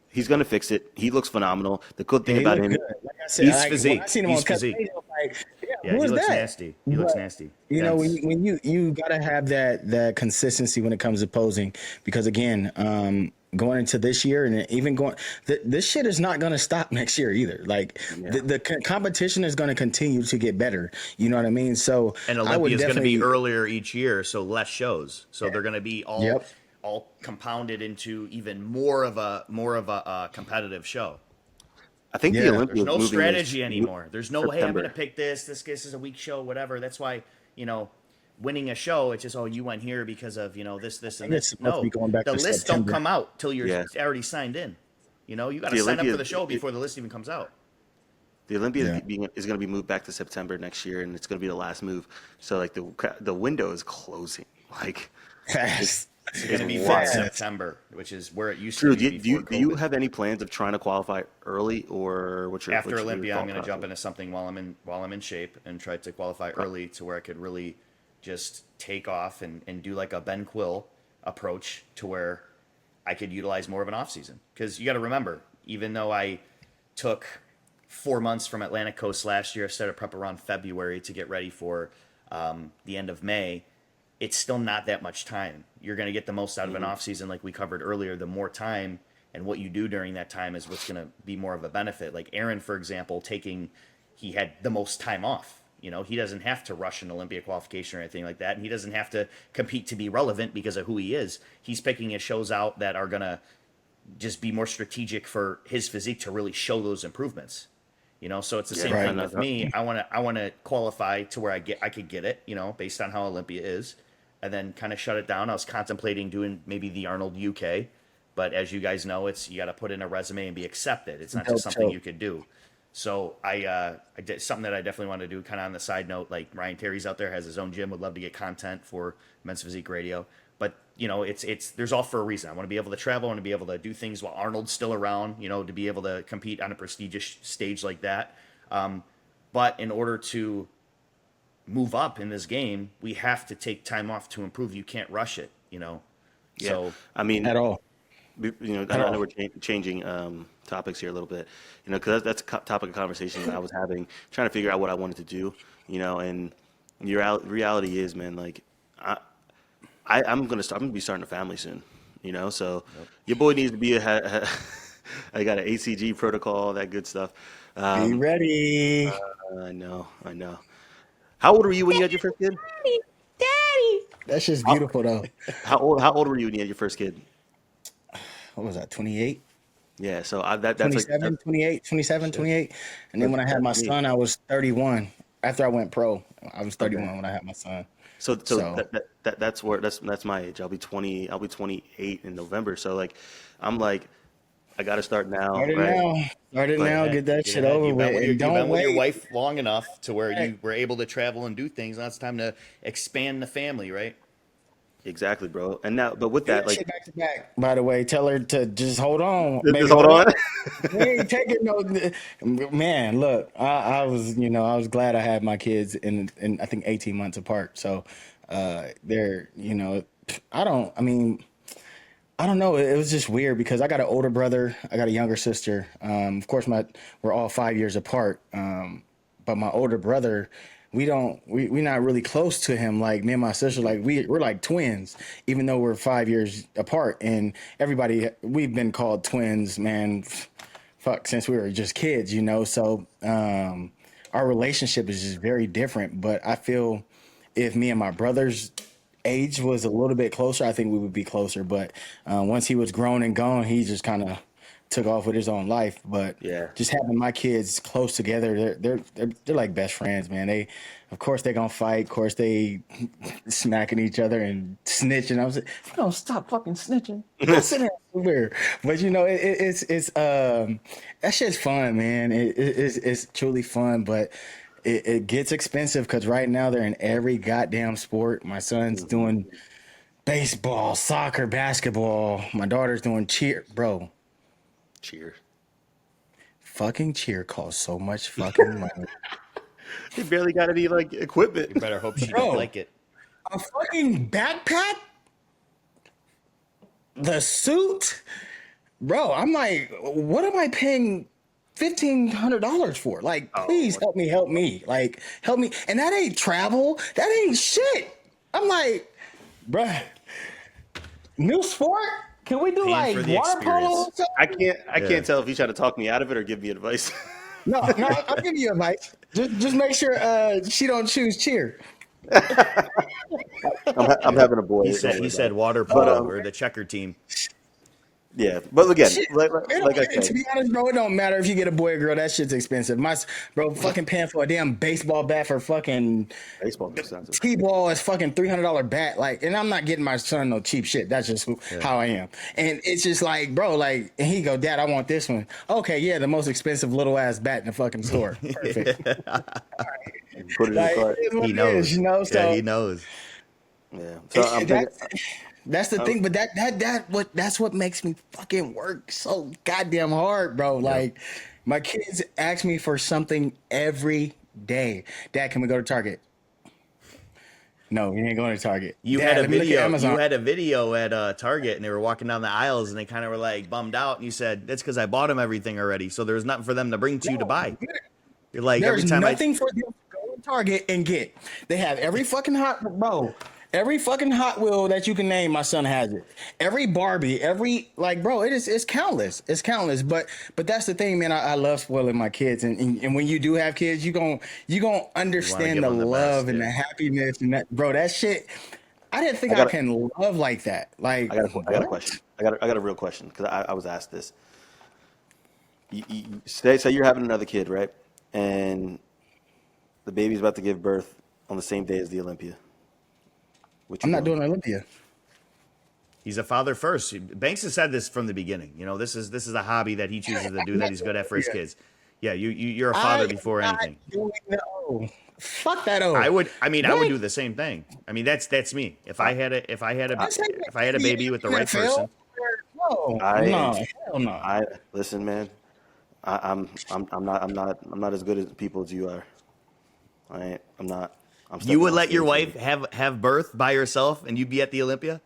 he's gonna fix it. He looks phenomenal. The good Yeah, thing he about looked him, good. Like I said, He's like when I physique. seen him He's on cut physique. page, I was like, yeah, Yeah, who he is looks that? nasty. He looks But nasty. you know, Dense. when you gotta have that consistency when it comes to posing, because again, going into this year and even going, this shit is not gonna stop next year either. Like yeah, the competition is gonna continue to get better. You know what I mean? So And I Olympia would is going to be definitely, earlier each year, so less shows. So they're going to be yep, all compounded into even more of a competitive show. I think the yeah, There's Olympia no moving is strategy anymore. There's no, hey, I'm going to September. pick this is a weak show, whatever. That's why, winning a show, it's just, oh, you went here because of, this I and think it's this. supposed to be No, going back the to lists don't September. come out till you're Yeah, already signed in. You got to the sign up Olympia for the show before the list even comes out. the Olympia Yeah. is going to be moved back to September next year, and it's going to be the last move. So like the window is closing. Like it's Fast. It's going it's to be wild. Fast. mid-September, which is where it used to Drew, be before do you COVID. have any plans of trying to qualify early, or After what's your Olympia, I'm thought going to jump process? into something while I'm in shape and try to qualify Okay. early to where I could really just take off and do like a Ben Quill approach to where I could utilize more of an off season. Because you got to remember, even though I took 4 months from Atlantic Coast last year, I started prep around February to get ready for the end of May. It's still not that much time. You're going to get the most out of an Hmm. off season, like we covered earlier. The more time and what you do during that time is what's going to be more of a benefit. Like Aaron, for example, he had the most time off. He doesn't have to rush an Olympia qualification or anything like that, and he doesn't have to compete to be relevant because of who he is. He's picking his shows out that are going to just be more strategic for his physique to really show those improvements. So it's the Yeah, same Right. thing with me. I want to qualify to where I could get it, based on how Olympia is, and then kind of shut it down. I was contemplating doing maybe the Arnold UK, but as you guys know, you got to put in a resume and be accepted. It's not just Dope something show. you could do. So I did something that I definitely want to do, kind of on the side note. Like Ryan Terry's out there, has his own gym, would love to get content for Men's Physique Radio. But it's there's all for a reason. I want to be able to travel. I want to be able to do things while Arnold's still around. To be able to compete on a prestigious stage like that. But in order to move up in this game, we have to take time off to improve. You can't rush it. Yeah, So I mean, At all. I At know all. we're changing topics here a little bit, because that's a topic of conversation that I was having, trying to figure out what I wanted to do, and your reality is, man, like I, I'm gonna be starting a family soon, so your boy needs to be I got an ACG protocol, that good stuff. Be Um, ready. I know. How old were you when you had your first kid? That's just How, beautiful though. how old were you when you had your first kid? What was that? 28? Yeah, so that's like 27, 28, 27, shit. 28. And then when I had my That's me. son, I was 31. After I went pro, I was Okay. 31 when I had my son. So So that's where that's my age. I'll be 20. I'll be 28 in November. So like, I'm like, I got to start now, start it right? now. Start it get But now. ahead. Get that Get shit ahead. over with. And You've don't been with your wait. wife long enough to where Right. you were able to travel and do things. Now it's time to expand the family, right? exactly, bro. And now, but with Do that, that like, shit back to back. By the way, tell her to just hold on, just baby. hold Hold on. on. We ain't taking no man. Look, I was, I was glad I had my kids in I think 18 months apart. So, they're, I don't. I mean, I don't know. It was just weird because I got an older brother, I got a younger sister. Of course, we're all 5 years apart. But my older brother, we're not really close to him. Like me and my sister, like we're like twins, even though we're 5 years apart. And we've been called twins, man. Fuck, since we were just kids. So our relationship is just very different. But I feel if me and my brother's age was a little bit closer, I think we would be closer. But once he was grown and gone, he just kind of took off with his own life. But Yeah, just having my kids close together, they're like best friends, man. Of course, they're gonna fight. Of course, they smacking each other and snitching. I was like, no, stop fucking snitching. Go sit down somewhere. But it's that shit's fun, man. It's truly fun, but it gets expensive because right now they're in every goddamn sport. My son's hmm, doing baseball, soccer, basketball. My daughter's doing cheer, bro. cheers. fucking cheer costs so much fucking money. He barely got any like equipment. You better hope she Bro. don't like it. A fucking backpack, the suit, bro. I'm like, what am I paying $1,500 for? Like, please help me. Like, help me. And that ain't travel. That ain't shit. I'm like, bruh, new sport? Can we do Paying like for the water polo? experience. I can't tell if he's trying to talk me out of it or give me advice. No, I'll give you advice. Just make sure she don't choose cheer. I'm having a boy. He said water But, polo or the checker team. yeah, but again, Shit. like I To said, be honest, bro, it don't matter if you get a boy or girl. That shit's expensive. Bro, fucking paying for a damn baseball bat for fucking baseball is expensive. T-ball is fucking $300 bat. Like, and I'm not getting my son no cheap shit. That's just how I am. And it's just like, bro, like, and he go, Dad, I want this one. Okay, yeah, the most expensive little ass bat in the fucking store. Perfect. Put it in Like, the cart. it is what He it knows. is, you know. So Yeah, he knows. Yeah. So I'm thinking, that's the thing, but that's what makes me fucking work so goddamn hard, bro. Like, my kids ask me for something every day. Dad, can we go to Target? No, we ain't going to Target. You Dad, had a let me look at video. Amazon. You had a video at Target, and they were walking down the aisles, and they kind of were like bummed out. And you said, "That's because I bought them everything already, so there's nothing for them to bring to you to buy." You're like, There's every time nothing for them to go to Target and get. They have every fucking every fucking Hot Wheel that you can name. My son has it. Every Barbie, bro, it's countless. It's countless. But that's the thing, man. I love spoiling my kids, and when you do have kids, you gonna understand give the them the love best, and yeah. the happiness and that, bro. That shit. I didn't think I gotta- can love like that. Like, I got a question. I got a real question because I was asked this. You say you're having another kid, right? And the baby's about to give birth on the same day as the Olympia. I'm not doing Olympia. he's a father first. Banks has said this from the beginning. You know, this is a hobby that he chooses to do that he's good at for his kids. Yeah, you're a father before anything. Fuck that. I would do the same thing. I mean, that's me. If I had a baby with the right person. No, hell no. Listen, man. I'm not as good as people as you are. I'm not. You would let your wife have birth by herself, and you'd be at the Olympia?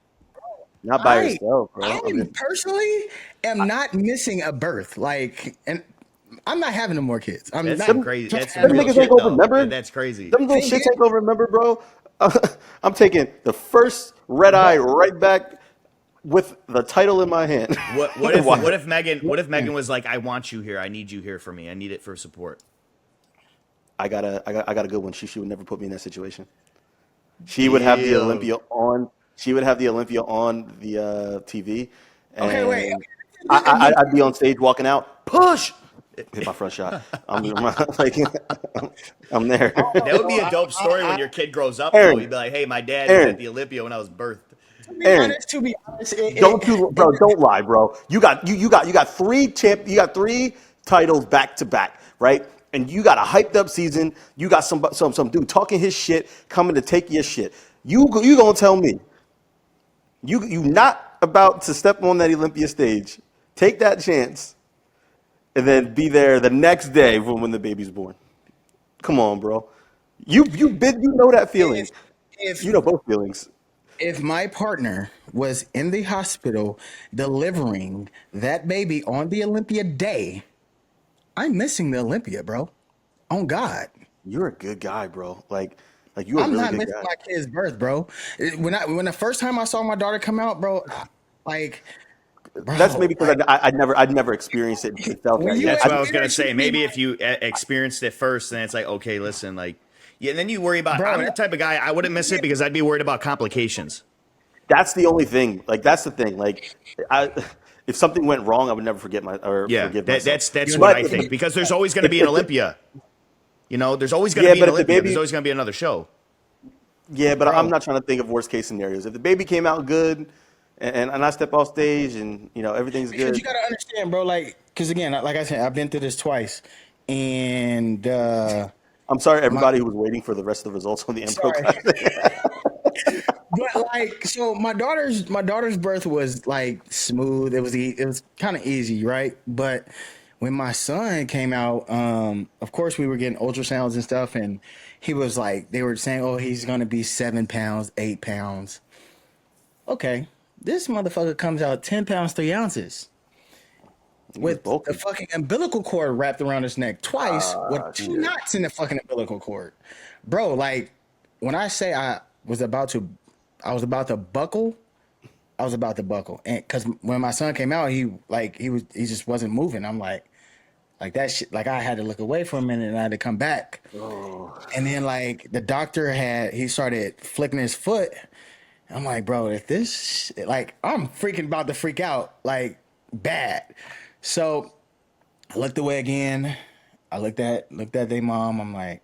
Not by yourself, bro. I personally am not missing a birth. Like, and I'm not having no more kids. That's not crazy. That's Them real niggas shit, ain't gonna though. remember. That's crazy. Them little shits ain't gonna remember, bro. I'm taking the first red eye right back with the title in my hand. What if Megan was like, I want you here. I need you here for me. I need it for support. I got a good one. She would never put me in that situation. She would have the Olympia on. She would have the Olympia on the TV. And Okay, wait. I'd be on stage walking out. Push. Hit my front shot. I'm there. That would be a dope story when your kid grows up, Aaron, though. You'd be like, hey, my dad was Aaron. at the Olympia when I was birthed. Aaron, To be honest, don't lie, bro. You got three titles back to back, right? And you got a hyped up season. You got some dude talking his shit, coming to take your shit. You gonna tell me you not about to step on that Olympia stage, take that chance, and then be there the next day when the baby's born? Come on, bro. You know that feeling. You know both feelings. if my partner was in the hospital delivering that baby on the Olympia day, I'm missing the Olympia, bro. On God. You're a good guy, bro. Like you're a I'm really not good missing guy. my kid's birth, bro. When the first time I saw my daughter come out, bro, like, bro, That's maybe because I'd never experienced it and felt When that you yet. That's what I at- was gonna say. Maybe if you experienced it first, then it's like, okay, listen, like, yeah. And then you worry about. Bro, I'm the type of guy I wouldn't miss it because I'd be worried about complications. That's the only thing. Like that's the thing. Like if something went wrong, I would never forgive myself. That's But- what I think because there's always going to be an Olympia. You know, there's always going to be an but if the Olympia. baby- There's always going to be another show. Yeah, but Bro. I'm not trying to think of worst case scenarios. If the baby came out good, and I step off stage and everything's because good, you gotta understand, bro. Like, because again, like I said, I've been through this twice, and I'm sorry everybody who was waiting for the rest of the results on the Empero sorry. Classic. But like, so my daughter's birth was like smooth. It was kind of easy, right? But when my son came out, of course we were getting ultrasounds and stuff, and he was like, they were saying, oh, he's gonna be 7 pounds, 8 pounds. Okay, this motherfucker comes out 10 pounds, 3 ounces with the fucking umbilical cord wrapped around his neck twice with 2 knots in the fucking umbilical cord. Bro, like when I say I was about to buckle, I was about to buckle. And cause when my son came out, he just wasn't moving. I'm like that shit, like I had to look away for a minute and I had to come back. Oh. And then like the doctor he started flicking his foot. I'm like, bro, if this, like, I'm freaking about to freak out, like, bad. So I looked away again. I looked at their mom. I'm like,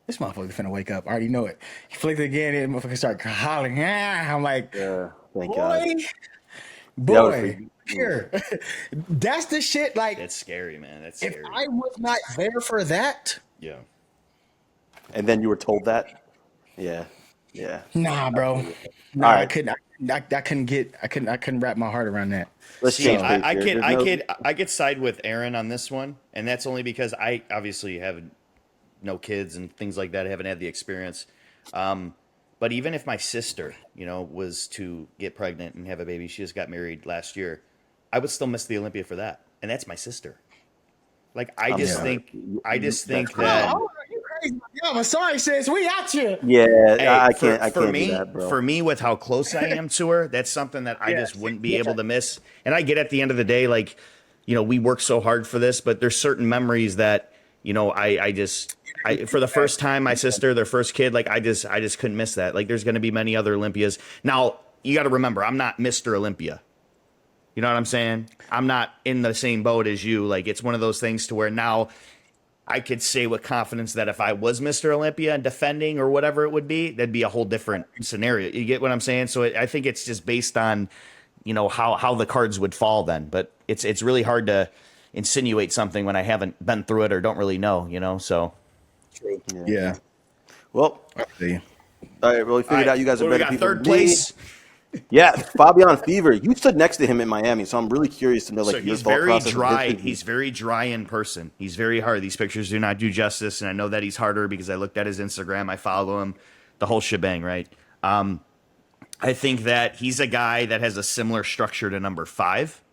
this motherfucker's finna wake up. I already know it. He flicked it again, and the motherfucker started hollering. I'm like, thank God. Boy, here. That's the shit, like. That's scary, man. That's scary. If I was not there for that. Yeah. And then you were told that? Yeah. Nah, bro. Nah, right. I couldn't wrap my heart around that. Let's see. I could side with Aaron on this one, and that's only because I obviously have no kids and things like that. I haven't had the experience. But even if my sister, was to get pregnant and have a baby, she just got married last year, I would still miss the Olympia for that, and that's my sister. Like I just think that. Yeah, I'm sorry, sis. We at you. Yeah, hey, I can't do that, bro. For me, with how close I am to her, that's something that I just wouldn't be able to miss. And I get at the end of the day, like, we work so hard for this, but there's certain memories that, I for the first time, my sister, their first kid, like I just couldn't miss that. Like there's going to be many other Olympias. Now, you got to remember, I'm not Mr. Olympia. You know what I'm saying? I'm not in the same boat as you. Like it's one of those things to where now I could say with confidence that if I was Mr. Olympia and defending or whatever it would be, that'd be a whole different scenario. You get what I'm saying? So I think it's just based on, how the cards would fall then. But it's really hard to insinuate something when I haven't been through it or don't really know, so. True. Yeah. Well, all right, well, we figured out you guys are better people. Third place. Yeah, Fabian Fever. You stood next to him in Miami, so I'm really curious to know so your thought process. He's very dry in person. He's very hard. These pictures do not do justice, and I know that he's harder because I looked at his Instagram. I follow him, the whole shebang, right? I think that he's a guy that has a similar structure to number 5.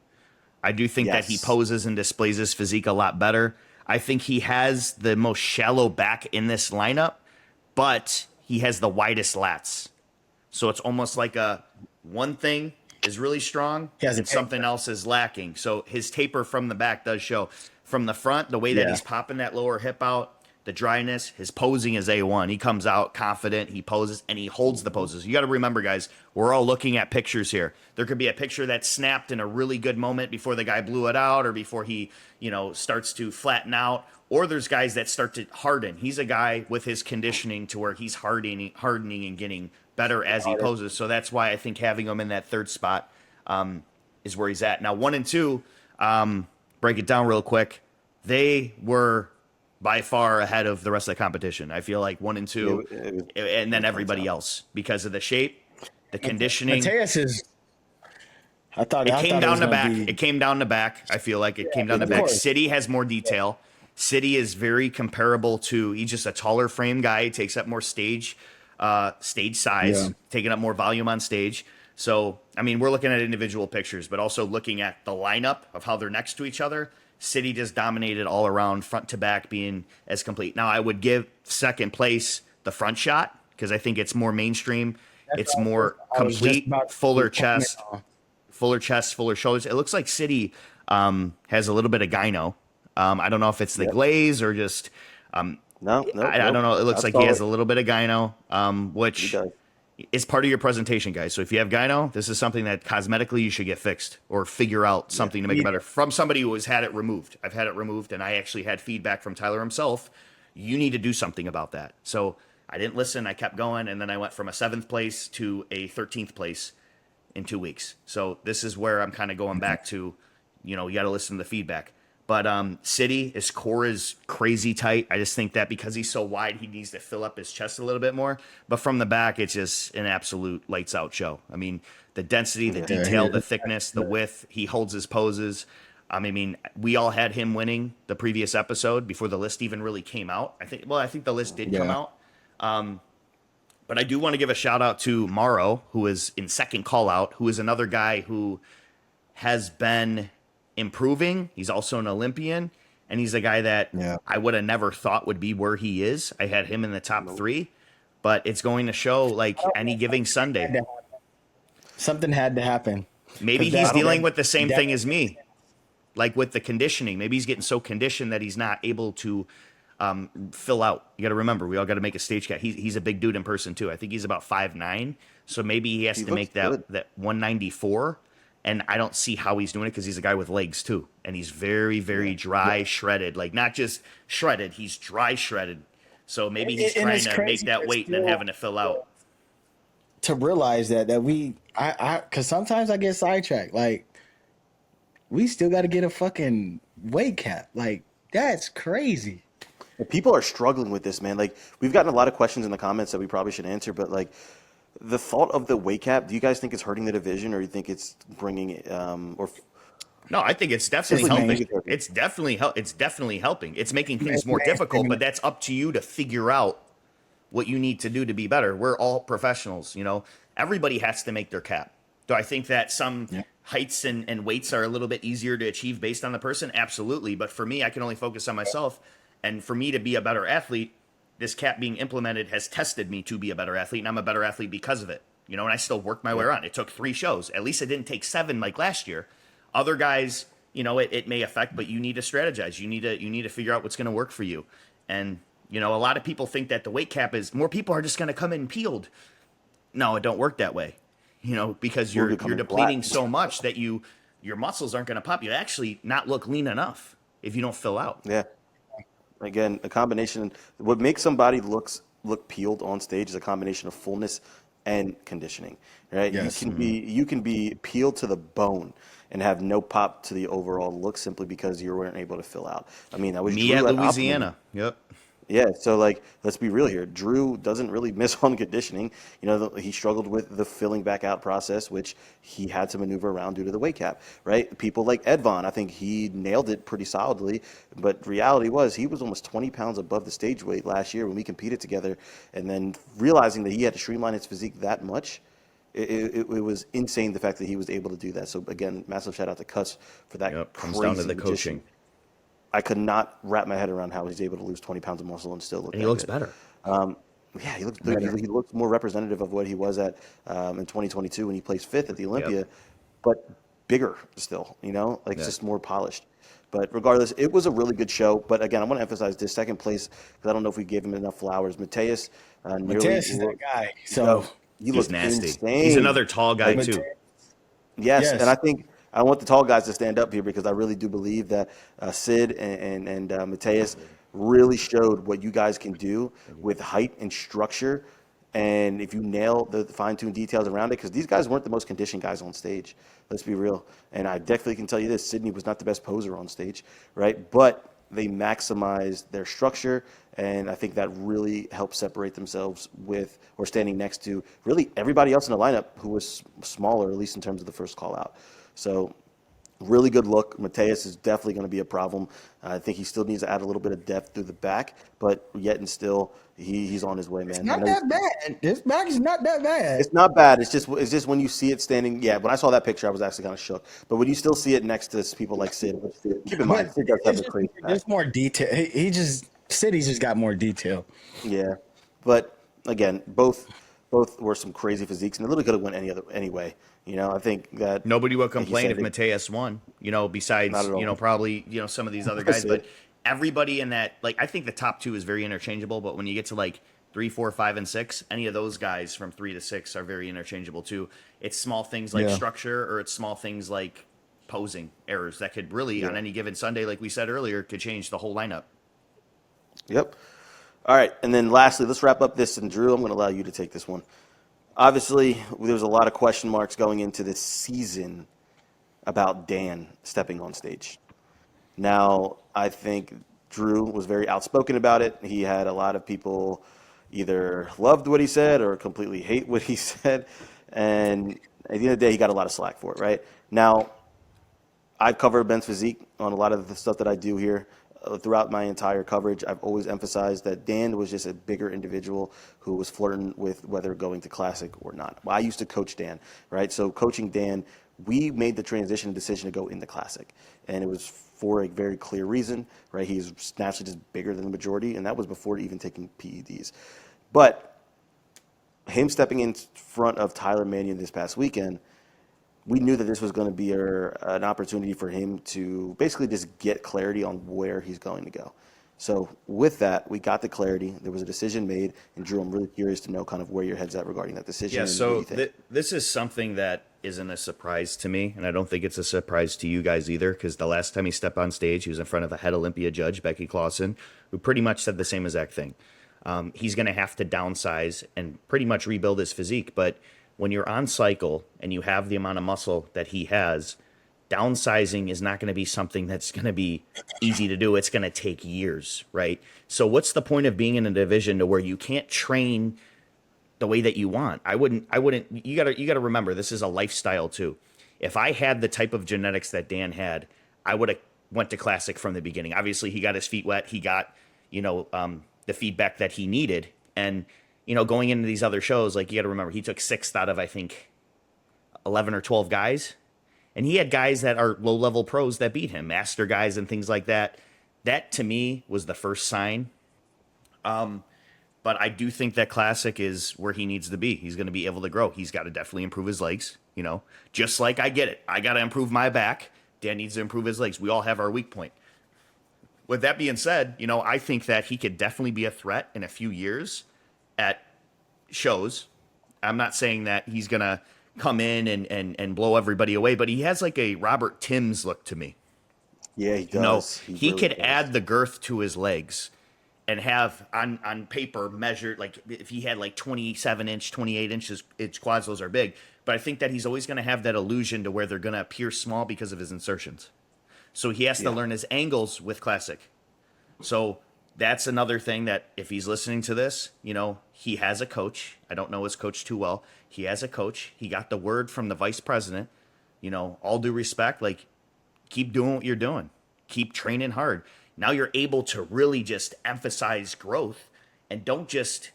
I do think that he poses and displays his physique a lot better. I think he has the most shallow back in this lineup, but he has the widest lats. So it's almost like one thing is really strong and something else is lacking. So his taper from the back does show. From the front, the way that he's popping that lower hip out, the dryness, his posing is A1. He comes out confident, he poses, and he holds the poses. You got to remember, guys, we're all looking at pictures here. There could be a picture that snapped in a really good moment before the guy blew it out or before he, starts to flatten out. Or there's guys that start to harden. He's a guy with his conditioning to where he's hardening and getting better as he poses. So that's why I think having him in that third spot is where he's at. Now, 1 and 2, break it down real quick. They were by far ahead of the rest of the competition. I feel like 1 and 2, and then everybody else because of the shape, the conditioning. Mateus is. It came down to back. I feel like it came down to back. City has more detail. City is very comparable to. He's just a taller frame guy. He takes up more stage size, taking up more volume on stage. So, I mean, we're looking at individual pictures, but also looking at the lineup of how they're next to each other. City just dominated all around, front to back being as complete. Now, I would give second place the front shot because I think it's more mainstream. It's more complete, fuller chest, fuller shoulders. It looks like City has a little bit of gyno. I don't know if it's the glaze or just I don't know. It looks like he has a little bit of gyno, which is part of your presentation, guys. So if you have gyno, this is something that cosmetically you should get fixed or figure out something to make it better from somebody who has had it removed. I've had it removed, and I actually had feedback from Tyler himself. You need to do something about that. So I didn't listen. I kept going, and then I went from a 7th place to a 13th place in 2 weeks. So this is where I'm kind of going back to, you got to listen to the feedback. But City, his core is crazy tight. I just think that because he's so wide, he needs to fill up his chest a little bit more. But from the back, it's just an absolute lights out show. I mean, the density, the detail, the thickness, the width, he holds his poses. I mean, we all had him winning the previous episode before the list even really came out. I think the list did come Yeah. out. But I do want to give a shout out to Morrow, who is in second call out, who is another guy who has been improving. He's also an Olympian, and he's a guy that Yeah. I would have never thought would be where he is. I had him in the top 3, but it's going to show like any giving Sunday. Something had to happen. Maybe 'Cause he's that- dealing with the same that- thing as me, like with the conditioning. Maybe he's getting so conditioned that he's not able to fill out. You got to remember, we all got to make a stage cat. He's a big dude in person too. I think he's about 5'9", so maybe he has He to looks make good. that 194. And I don't see how he's doing it because he's a guy with legs too, and he's very, very dry, shredded. Like not just shredded, he's dry shredded. So maybe he's And trying it's to crazy make that weight and then still- having to fill out. to realize that because sometimes I get sidetracked. Like, we still got to get a fucking weight cap. Like, that's crazy. People are struggling with this, man. Like, we've gotten a lot of questions in the comments that we probably should answer, but like, the thought of the weight cap, do you guys think it's hurting the division, or you think it's bringing No, I think it's definitely It's helping. amazing. It's definitely helping. It's making things more difficult, but that's up to you to figure out what you need to do to be better. We're all professionals, you know. Everybody has to make their cap. Do I think that some heights and weights are a little bit easier to achieve based on the person? Absolutely. But for me, I can only focus on myself. And for me to be a better athlete, this cap being implemented has tested me to be a better athlete, and I'm a better athlete because of it. You know, and I still worked my way around. It took 3 shows. At least it didn't take 7 like last year. Other guys, you know, it may affect, but you need to strategize. You need to figure out what's going to work for you. And, you know, a lot of people think that the weight cap is more people are just going to come in peeled. No, it don't work that way. You know, because you're becoming depleting flat. so much that your muscles aren't going to pop. You actually not look lean enough if you don't fill out. Yeah. Again, a combination. What makes somebody look peeled on stage is a combination of fullness and conditioning. Right? Yes. You can be peeled to the bone and have no pop to the overall look simply because you weren't able to fill out. I mean, that was Me Drew at Optimum. Louisiana. Yep. Yeah, so like, let's be real here. Drew doesn't really miss on conditioning. You know, he struggled with the filling back out process, which he had to maneuver around due to the weight cap, right? People like Edvon, I think he nailed it pretty solidly, but reality was he was almost 20 pounds above the stage weight last year when we competed together, and then realizing that he had to streamline his physique that much, it was insane the fact that he was able to do that. So again, massive shout out to Cuss for that. Yep. Comes crazy down to the magician. coaching. I could not wrap my head around how he's able to lose 20 pounds of muscle and still look. And he that looks good. better. Yeah, he looks more representative of what he was at in 2022 when he placed 5th at the Olympia, but bigger still. You know, like it's just more polished. But regardless, it was a really good show. But again, I want to emphasize this second place because I don't know if we gave him enough flowers. Mateus, Mateus is that guy. So he He's looked nasty. insane. He's another tall guy Like, too. Yes, Yes. and I think I want the tall guys to stand up here because I really do believe that Sid and Mateus really showed what you guys can do with height and structure. And if you nail the fine-tuned details around it, because these guys weren't the most conditioned guys on stage. Let's be real. And I definitely can tell you this, Sydney was not the best poser on stage, right? But they maximized their structure, and I think that really helped separate themselves with or standing next to really everybody else in the lineup who was smaller, at least in terms of the first call out. So really good look. Mateus is definitely going to be a problem. I think he still needs to add a little bit of depth through the back, but yet and still, he's on his way, man. it's not that bad. His back is not that bad. It's not bad. It's just when you see it standing. Yeah, when I saw that picture, I was actually kind of shook. But when you still see it next to people like Sid, keep in mind, Sid does have a crazy back. There's more detail. City's just got more detail. Yeah, but again, both were some crazy physiques, and they literally could have went anyway. You know, I think that Nobody would like you complain said, if Mateus won, you know, besides, Not at all. you know, probably, you know, some of these other guys. Sid. But everybody in that, like, I think the top 2 is very interchangeable. But when you get to like 3, 4, 5, and 6, any of those guys from 3 to 6 are very interchangeable too. It's small things like Yeah. structure, or it's small things like posing errors that could really, on any given Sunday, like we said earlier, could change the whole lineup. Yep. All right, and then lastly, let's wrap up this. And Drew, I'm going to allow you to take this one. Obviously, there's a lot of question marks going into this season about Dan stepping on stage. Now, I think Drew was very outspoken about it. He had a lot of people either loved what he said or completely hate what he said. And at the end of the day, he got a lot of slack for it, right? Now, I cover men's physique on a lot of the stuff that I do here. Throughout my entire coverage, I've always emphasized that Dan was just a bigger individual who was flirting with whether going to Classic or not. Well, I used to coach Dan, right? So coaching Dan, we made the transition decision to go in the Classic, and it was for a very clear reason, right? He's naturally just bigger than the majority, and that was before even taking PEDs. But him stepping in front of Tyler Manion this past weekend, we knew that this was going to be an opportunity for him to basically just get clarity on where he's going to go. So with that, we got the clarity. There was a decision made, and Drew, I'm really curious to know kind of where your head's at regarding that decision. Yeah, and so what you think. this is something that isn't a surprise to me, and I don't think it's a surprise to you guys either, because the last time he stepped on stage, he was in front of a head Olympia judge, Becky Clausen, who pretty much said the same exact thing. He's going to have to downsize and pretty much rebuild his physique, but when you're on cycle and you have the amount of muscle that he has, downsizing is not going to be something that's going to be easy to do. It's going to take years, right? So what's the point of being in a division to where you can't train the way that you want? I wouldn't, you gotta remember, this is a lifestyle too. If I had the type of genetics that Dan had, I would have went to Classic from the beginning. Obviously he got his feet wet. He got, the feedback that he needed. And, going into these other shows, like, you got to remember, he took 6th out of, I think, 11 or 12 guys. And he had guys that are low-level pros that beat him, master guys and things like that. That, to me, was the first sign. But I do think that Classic is where he needs to be. He's going to be able to grow. He's got to definitely improve his legs, Just like I get it. I got to improve my back. Dan needs to improve his legs. We all have our weak point. With that being said, I think that he could definitely be a threat in a few years at shows. I'm not saying that he's going to come in and blow everybody away, but he has like a Robert Timms look to me. Yeah, he does. He really could does. add the girth to his legs and have on paper measured, like if he had like 27 inch, 28 inches, quads, those are big. But I think that he's always going to have that illusion to where they're going to appear small because of his insertions. So he has to learn his angles with Classic. So that's another thing that if he's listening to this, he has a coach. I don't know his coach too well. He has a coach. He got the word from the vice president. All due respect, like, keep doing what you're doing. Keep training hard. Now you're able to really just emphasize growth and don't just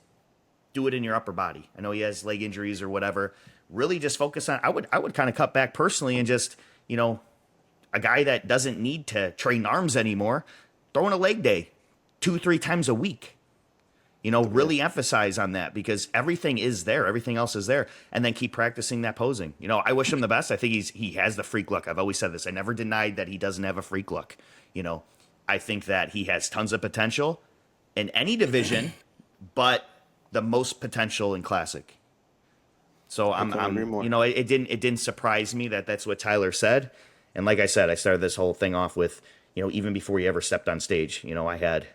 do it in your upper body. I know he has leg injuries or whatever. Really just focus on, I would kind of cut back personally and just, a guy that doesn't need to train arms anymore, throw in a leg day 2-3 times a week. Really emphasize on that because everything is there. Everything else is there. And then keep practicing that posing. I wish him the best. I think he has the freak look. I've always said this. I never denied that he doesn't have a freak look. I think that he has tons of potential in any division, but the most potential in Classic. So it didn't surprise me that that's what Tyler said. And like I said, I started this whole thing off with, even before he ever stepped on stage, I had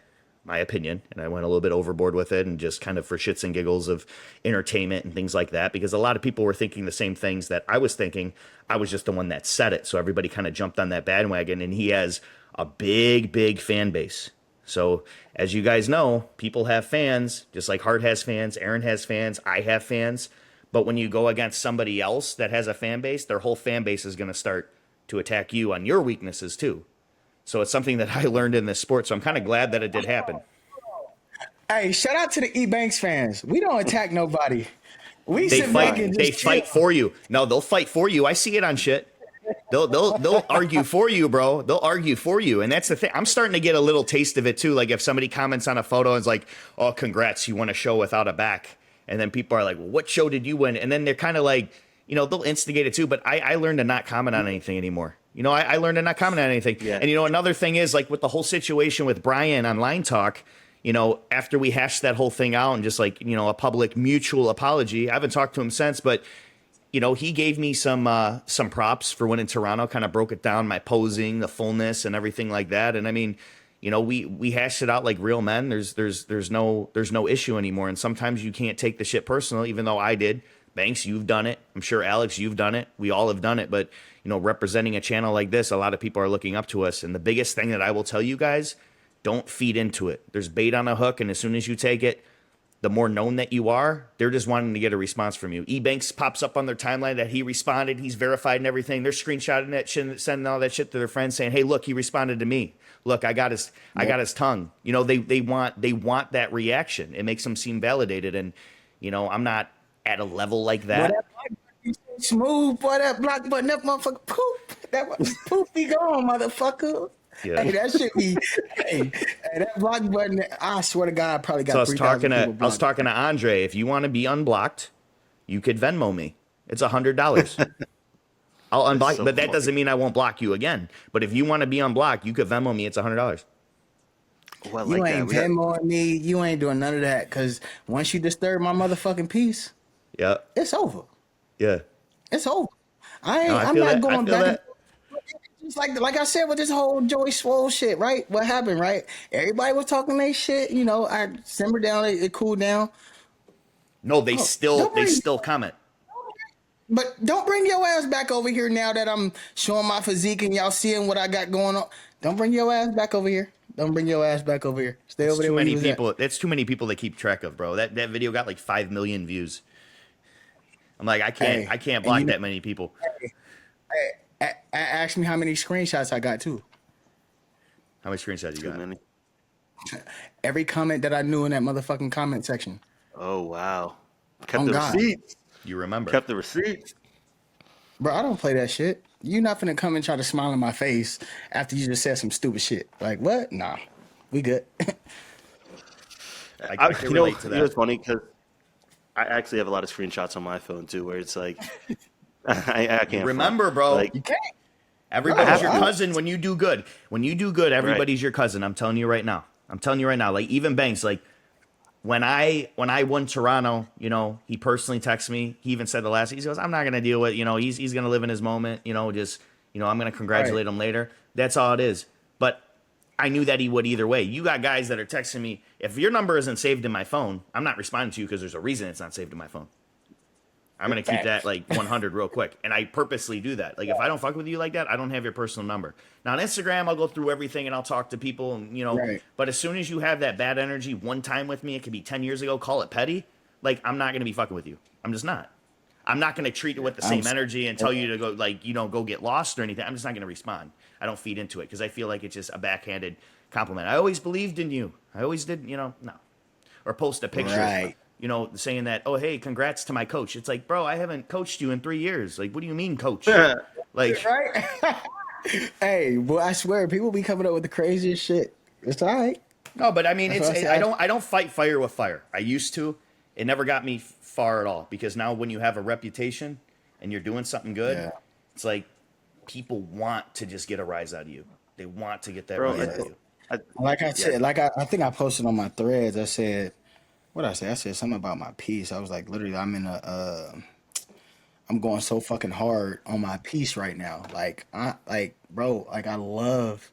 my opinion and I went a little bit overboard with it and just kind of for shits and giggles of entertainment and things like that, because a lot of people were thinking the same things that I was thinking. I was just the one that said it. So everybody kind of jumped on that bandwagon, and he has a big fan base. So as you guys know, people have fans, just like HART has fans, Aaron has fans, I have fans. But when you go against somebody else that has a fan base, their whole fan base is going to start to attack you on your weaknesses too. So it's something that I learned in this sport. So I'm kind of glad that it did happen. Hey, shout out to the E-Banks fans. We don't attack nobody. We They sit back and fight. They just fight for you. No, they'll fight for you. I see it on shit. They'll argue for you, bro. They'll argue for you, and that's the thing. I'm starting to get a little taste of it too. Like if somebody comments on a photo and is like, "Oh, congrats, you won a show without a back," and then people are like, "Well, what show did you win?" And then they're kind of like, they'll instigate it too. But I learned to not comment on anything anymore. I learned to not comment on anything. Yeah. And another thing is like with the whole situation with Brian on Line Talk. After we hashed that whole thing out and just like a public mutual apology, I haven't talked to him since, but. He gave me some props for winning Toronto, kind of broke it down, my posing, the fullness and everything like that. And I mean, we hashed it out like real men. There's no issue anymore. And sometimes you can't take the shit personal, even though I did. Banks, you've done it. I'm sure Alex, you've done it. We all have done it. But, representing a channel like this, a lot of people are looking up to us. And the biggest thing that I will tell you guys, don't feed into it. There's bait on a hook. And as soon as you take it, the more known that you are, they're just wanting to get a response from you. Ebanks pops up on their timeline that he responded, he's verified and everything. They're screenshotting that shit, sending all that shit to their friends, saying, "Hey, look, he responded to me. Look, I got his tongue." You know, they want that reaction. It makes them seem validated, and you know, I'm not at a level like that. Smooth, boy, that block button, that motherfucker poop. That poop be gone, motherfucker. Yeah. Hey, that shit be. hey, that block button. I swear to God, I probably got. So I was talking to Andre. If you want to be unblocked, you could Venmo me. It's $100. I'll unblock, so but that funny. doesn't mean I won't block you again. But if you want to be unblocked, you could Venmo me. It's $100. Oh, I You like ain't that. Venmoing me. You ain't doing none of that. Cause once you disturb my motherfucking peace, Yeah, it's over. yeah. It's over. I'm feel not that. going I feel back. that. Just like I said with this whole Joey Swole shit, right? What happened, right? Everybody was talking their shit. You know, I simmered down. It cooled down. No, they don't worry. still comment. But don't bring your ass back over here now that I'm showing my physique and y'all seeing what I got going on. Don't bring your ass back over here. Don't bring your ass back over here. Stay It's over there too where many you was at. people. That's too many people to keep track of, bro. That video got like 5 million views. I'm like, I can't and block you know- that many people. Ask me how many screenshots I got too. How many screenshots you Too got? many. Every comment that I knew in that motherfucking comment section. Oh wow. Kept Oh, the God. receipts. You remember? Kept the receipts. Bro, I don't play that shit. You not finna come and try to smile in my face after you just said some stupid shit. Like, what? Nah. We good. I can relate to You know what's that. funny? Because I actually have a lot of screenshots on my phone too, where it's like, I can't Remember, front. bro. Like, You can't. Everybody's your I- cousin when you do good. When you do good, everybody's your cousin. I'm telling you right now. Like even Banks, like when I won Toronto, you know, he personally texted me. He even said he goes, "I'm not gonna deal with, you know, he's gonna live in his moment, you know, just, you know, I'm gonna congratulate him later." That's all it is. But I knew that he would either way. You got guys that are texting me, if your number isn't saved in my phone, I'm not responding to you because there's a reason it's not saved in my phone. I'm going to keep that like 100 real quick. And I purposely do that. Like, if I don't fuck with you like that, I don't have your personal number. Now, on Instagram, I'll go through everything and I'll talk to people, and, you know, Right. but as soon as you have that bad energy one time with me, it could be 10 years ago, call it petty. Like, I'm not going to be fucking with you. I'm just not. I'm not going to treat it with the same energy and tell you to go, like, you know, go get lost or anything. I'm just not going to respond. I don't feed into it because I feel like it's just a backhanded compliment. I always believed in you. I always did, you know, no. Or post a picture. Right. You know, saying that, "Oh, hey, congrats to my coach." It's like, bro, I haven't coached you in 3 years. Like, what do you mean, coach? Like, Right? Hey, boy, I swear, people be coming up with the craziest shit. It's all right. no, but I mean, That's it's what I said. I don't fight fire with fire. I used to. It never got me far at all because now when you have a reputation and you're doing something good, Yeah. it's like people want to just get a rise out of you. They want to get that bro, rise out of you. Like I said, I think I posted on my threads, I said, what did I say? I said something about my piece. I was like, literally, I'm going so fucking hard on my piece right now. Bro, I love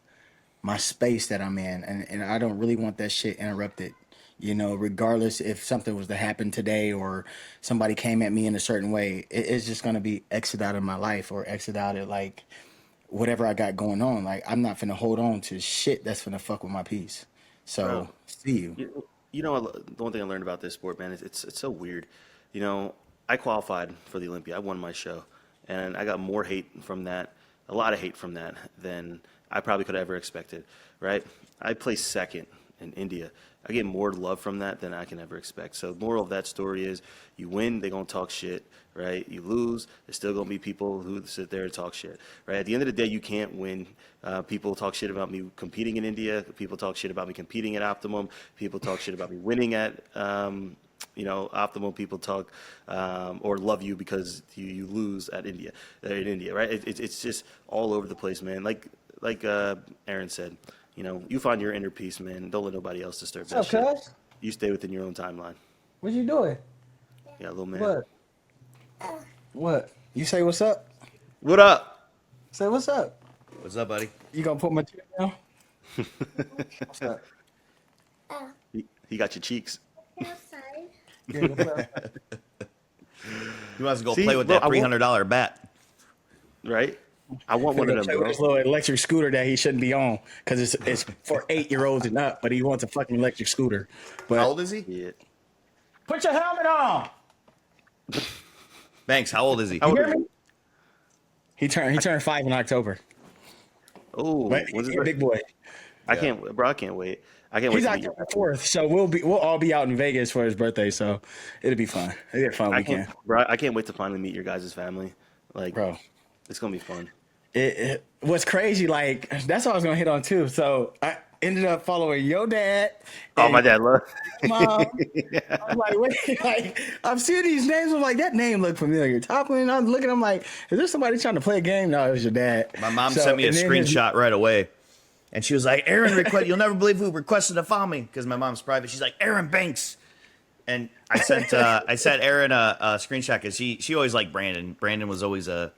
my space that I'm in, and I don't really want that shit interrupted. You know, regardless if something was to happen today or somebody came at me in a certain way, it's just gonna be exit out of my life or exit out of like whatever I got going on. Like, I'm not finna hold on to shit that's finna fuck with my peace. So Bro. see you. You know, the one thing I learned about this sport, man, is it's so weird. You know, I qualified for the Olympia. I won my show, and I got more hate from that, a lot of hate from that, than I probably could have ever expected. Right? I placed second in India. I get more love from that than I can ever expect. So, moral of that story is, you win, they're gonna talk shit. Right? You lose, there's still gonna be people who sit there and talk shit. Right? At the end of the day, you can't win. People talk shit about me competing in India. People talk shit about me competing at Optimum. People talk shit about me winning at, you know, Optimum. People talk or love you because you lose at India, in India, right? It's just all over the place, man. Like Aaron said, you know, you find your inner peace, man. Don't let nobody else disturb that What's up, shit. cuz? You stay within your own timeline. What you doing? Yeah, little man. What? What? You say what's up? What up? Say what's up. What's up, buddy? You gonna put my chair down? What's up? He got your cheeks. Outside. Yeah, go play. He wants to go See, play with bro, that I want- $300 bat. Right? I want one of them, Play with bro. this little electric scooter that he shouldn't be on because it's for 8-year-olds and up, but he wants a fucking electric scooter. But How old is he? Yeah. Put your helmet on. Banks, how old is he? How old You is hear he? me? He turned 5 in October. Oh, But when's he's his a big boy. I Yeah. can't, bro. I can't wait. I can't wait He's to meet you. October 4th, so we'll all be out in Vegas for his birthday. So it'll be fun. It'll be a fun I can't, weekend, bro. I can't wait to finally meet your guys' family. Like, bro. it's gonna be fun. It what's crazy, like that's what I was gonna hit on too. So I ended up following your dad Oh, and my dad love. mom. I'm like, wait, like I'm seeing these names. I'm like, that name look familiar. Toplyn. I'm looking. I'm like, is there somebody trying to play a game? No, it was your dad. My mom So, sent me a and then his- screenshot right away. And she was like, Aaron you'll never believe who requested to follow me. Because my mom's private. She's like, Aaron Banks. And I sent Aaron a screenshot because she always liked Brandon. Brandon was always a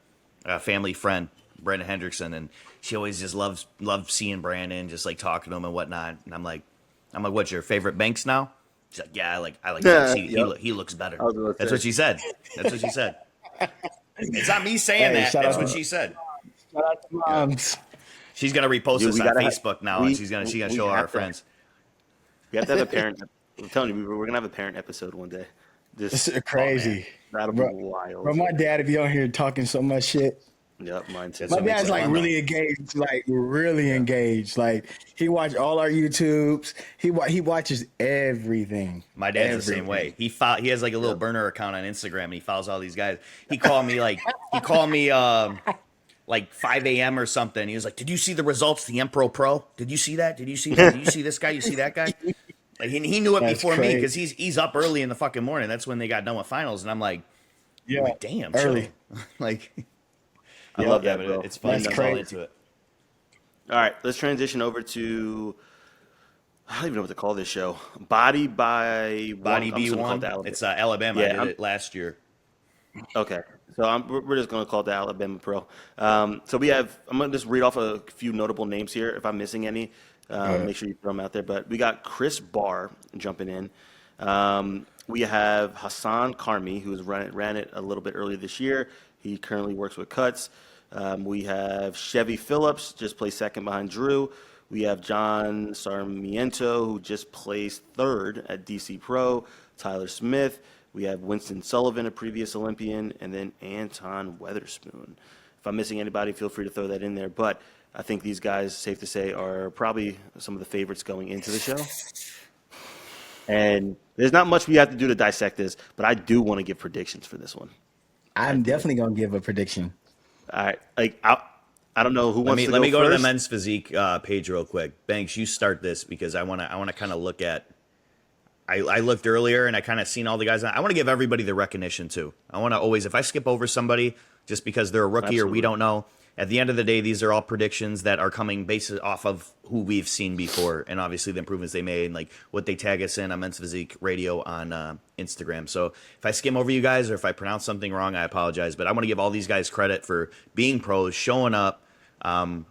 family friend, Brandon Hendrickson. And she always just loved seeing Brandon, just like talking to him and whatnot. And I'm like, what's your favorite Banks now? She's like, yeah, I like Banks. He looks better. I was about to That's say. what she said. That's what she said. It's not me saying Hey, that. shout That's out what to- she said. Shout out to moms. She's gonna repost Dude, this we on gotta have- Facebook now, we- and she's gonna we show our have to- friends. We have to have a parent. I'm telling you, we're gonna have a parent episode one day. It's Just crazy. that'll be Bro, wild. Bro, my dad be on here talking so much shit. Yep, mine too. That's My what makes dad's it like fun, really engaged, like really engaged. Like he watch all our YouTubes. He watches everything. My dad's the same way. He has like a little burner account on Instagram, and he follows all these guys. He called me like 5 a.m. or something. He was like, "Did you see the results of the Empero Pro? Did you see that? Did you see that? Did you see this guy? You see that guy?" Like he knew it That's before me crazy. because he's up early in the fucking morning. That's when they got done with finals, and I'm like, Yeah, damn, early. chill. Like, I love yeah, that, but bro. it's fun. That's That's all crazy. into it. All right, let's transition over to. I don't even know what to call this show. Body by Body I'm just gonna call it B1. the Alabama. It's Alabama. Yeah, I did I'm- it last year. Okay, so we're just going to call it the Alabama Pro. So I'm going to just read off a few notable names here. If I'm missing any, make sure you throw them out there. But we got Chris Barr jumping in. We have Hassan Karmi, who's ran it a little bit earlier this year. He currently works with Cuts. We have Chevy Phillips, just placed second behind Drew. We have John Sarmiento, who just placed third at DC Pro. Tyler Smith. We have Winston Sullivan, a previous Olympian, and then Anton Weatherspoon. If I'm missing anybody, feel free to throw that in there. But I think these guys, safe to say, are probably some of the favorites going into the show. And there's not much we have to do to dissect this, but I do want to give predictions for this one. I'm definitely gonna give a prediction. All right, I don't know who wants to Let me go to the first. men's physique page real quick. Banks, you start this because I want to kind of look at. I looked earlier and I kind of seen all the guys. I want to give everybody the recognition too. I want to always, if I skip over somebody just because they're a rookie or we Absolutely. don't know, at the end of the day, these are all predictions that are coming based off of who we've seen before and obviously the improvements they made and like what they tag us in on Men's Physique Radio on Instagram. So if I skim over you guys or if I pronounce something wrong, I apologize. But I want to give all these guys credit for being pros, showing up, and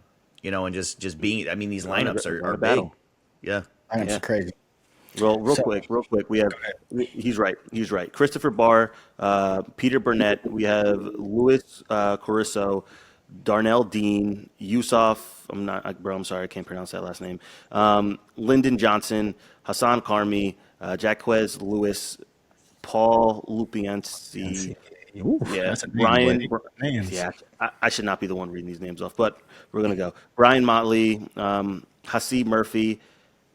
just being. I mean, these lineups on are a big. battle. Yeah. I'm Yeah. crazy. Real So- quick. We have. He's right. Christopher Barr, Peter Burnett. We have Louis Corisso, Darnell Dean, Yusuf. I'm sorry, I can't pronounce that last name. Lyndon Johnson, Hassan Karmi, Jaquez Lewis, Paul Lupiansi. Ooh, Yeah, that's a name, Brian. buddy. Names. Yeah, I should not be the one reading these names off, but we're gonna go. Brian Motley, Hasib Murphy,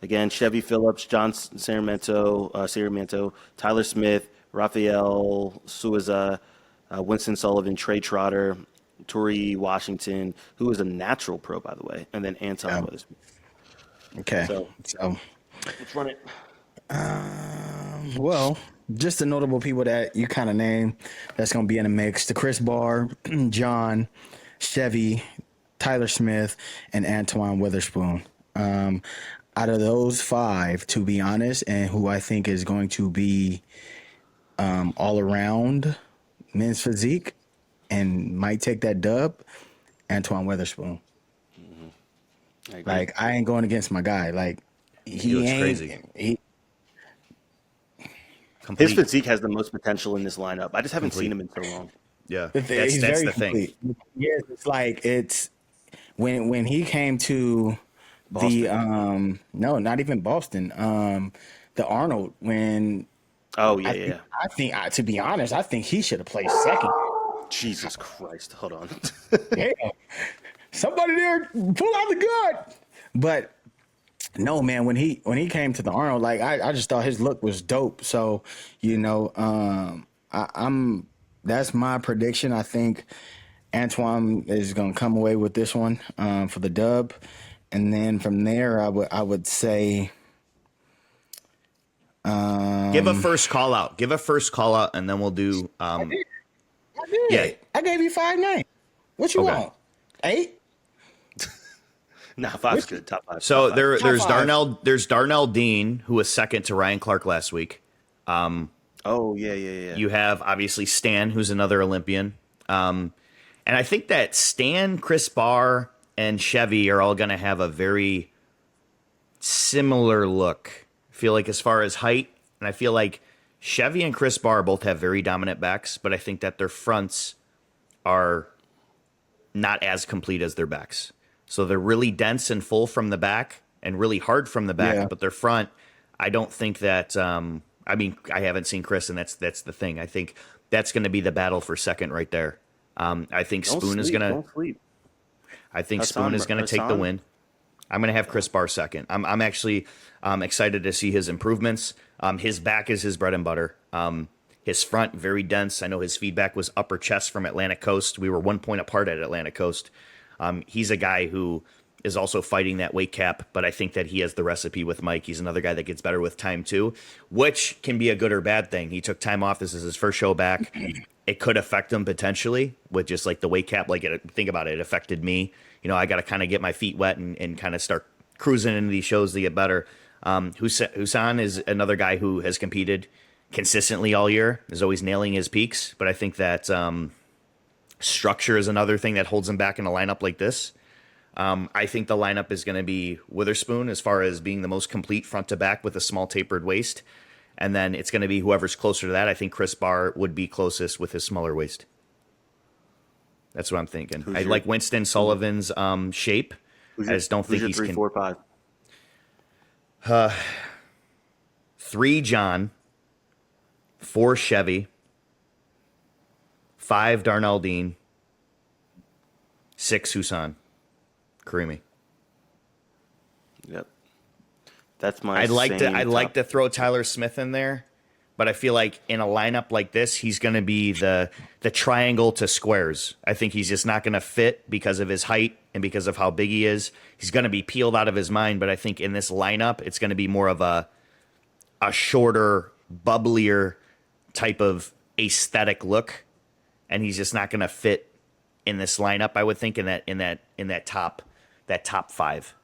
again Chevy Phillips, John Sarmiento, Tyler Smith, Rafael Suiza, Winston Sullivan, Trey Trotter, Tori Washington, who is a natural pro by the way, and then Anton Yeah. Weatherspoon. Okay. So- So, Let's run it. well, just the notable people that you kind of name that's going to be in the mix: the Chris Barr, John, Chevy, Tyler Smith, and Antoine Witherspoon. Out of those five, to be honest, and who I think is going to be all around men's physique and might take that dub, Antoine Witherspoon. I agree. Like, I ain't going against my guy. Like, he looks ain't crazy. His Complete. physique has the most potential in this lineup. I just haven't seen him in so long. Yeah. He's That's very the thing. complete. Yes, it's like it's when he came to the no, not even Boston. The Arnold when Oh yeah, yeah. To be honest, I think he should have placed second. Jesus Christ! Hold on. Yeah, somebody there pull out the gun. But no, man, when he came to the Arnold, like I just thought his look was dope. So, I'm that's my prediction. I think Antoine is gonna come away with this one for the dub. And then from there I would say Give a first call out. Give a first call out, and then we'll do. I did. Yeah. I gave you 5 names. What you Okay. want? 8? Nah, 5's good. Top 5. So top five. there's five. Darnell Dean, who was second to Ryan Clark last week. Oh yeah, yeah, yeah. You have obviously Stan, who's another Olympian. And I think that Stan, Chris Barr, and Chevy are all going to have a very similar look. I feel like as far as height, and I feel like Chevy and Chris Barr both have very dominant backs, but I think that their fronts are not as complete as their backs. So they're really dense and full from the back and really hard from the back, Yeah. but their front, I don't think that. I mean, I haven't seen Chris, and that's the thing. I think that's going to be the battle for second right there. I think Don't Spoon is sleep, going to. Don't sleep. I think Hassan- Spoon is going to take the Hassan? win. I'm going to have Chris Barr second. I'm actually excited to see his improvements. His back is his bread and butter. His front, very dense. I know his feedback was upper chest from Atlantic Coast. We were 1 point apart at Atlantic Coast. He's a guy who is also fighting that weight cap, but I think that he has the recipe with Mike. He's another guy that gets better with time too, which can be a good or bad thing. He took time off. This is his first show back. It could affect him potentially with just like the weight cap. Like, think about it. It affected me. I got to kind of get my feet wet and kind of start cruising into these shows to get better. Hassan is another guy who has competed consistently all year, is always nailing his peaks. But I think that structure is another thing that holds him back in a lineup like this. I think the lineup is going to be Witherspoon as far as being the most complete front to back with a small tapered waist. And then it's going to be whoever's closer to that. I think Chris Barr would be closest with his smaller waist. That's what I'm thinking. I like Winston Sullivan's shape. I just don't think he's 3, 4, 5. 3 John, 4 Chevy, 5 Darnell Dean, 6 Hassan. Karimi. Yep. That's my. I'd like to throw Tyler Smith in there, but I feel like in a lineup like this, he's going to be the triangle to squares. I think he's just not going to fit because of his height and because of how big he is. He's going to be peeled out of his mind, but I think in this lineup, it's going to be more of a shorter, bubblier type of aesthetic look, and he's just not going to fit in this lineup. I would think in that top 5.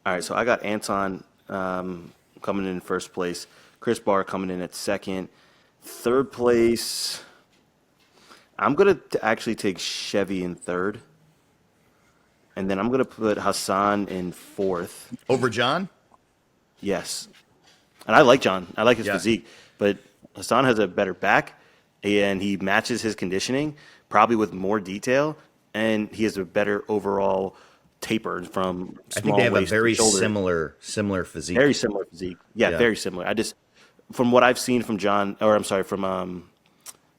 All right, so I got Anton coming in first place. Chris Barr coming in at second. Third place, I'm going to actually take Chevy in third. And then I'm going to put Hassan in fourth. Over John? Yes. And I like John. I like his Yeah. physique. But Hassan has a better back, and he matches his conditioning, probably with more detail, and he has a better overall taper from small I think they have a waist to very shoulder. similar physique. Very similar physique. Yeah, Yeah. very similar. From what I've seen from John, or I'm sorry, from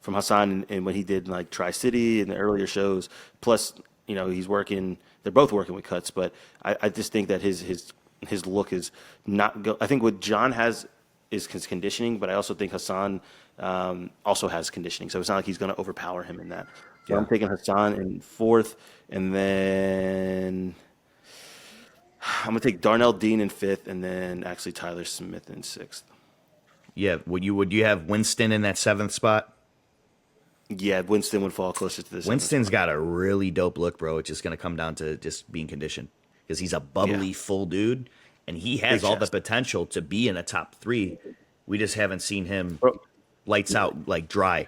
Hassan and when he did like Tri-City and the earlier shows, plus, he's working, they're both working with cuts, but I just think that his look is not go. I think what John has is his conditioning, but I also think Hassan also has conditioning. So it's not like he's going to overpower him in that. So Yeah. I'm taking Hassan in fourth, and then I'm going to take Darnell Dean in fifth, and then actually Tyler Smith in sixth. Yeah, would you have Winston in that 7th spot? Yeah, Winston would fall closer to this. Winston's got a really dope look, bro. It's just going to come down to just being conditioned because he's a bubbly, Yeah. full dude, and he has Big all the chest. potential to be in a top 3. We just haven't seen him Bro. lights out, like dry.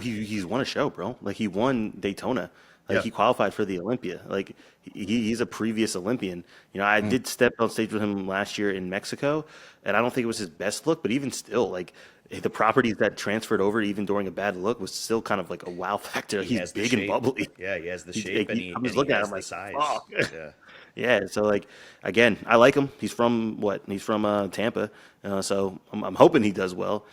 He's won a show, bro. Like he won Daytona. Like Yeah. he qualified for the Olympia. Like he's a previous Olympian. I did step on stage with him last year in Mexico, and I don't think it was his best look, but even still, like the properties that transferred over even during a bad look was still kind of like a wow factor. He He's has the big and shape. bubbly. Yeah, he has the He's- shape, like, and I'm just looking at has him the like, size. fuck. Yeah. Yeah, so like again, I like him. He's from what? He's from Tampa, so I'm hoping he does well,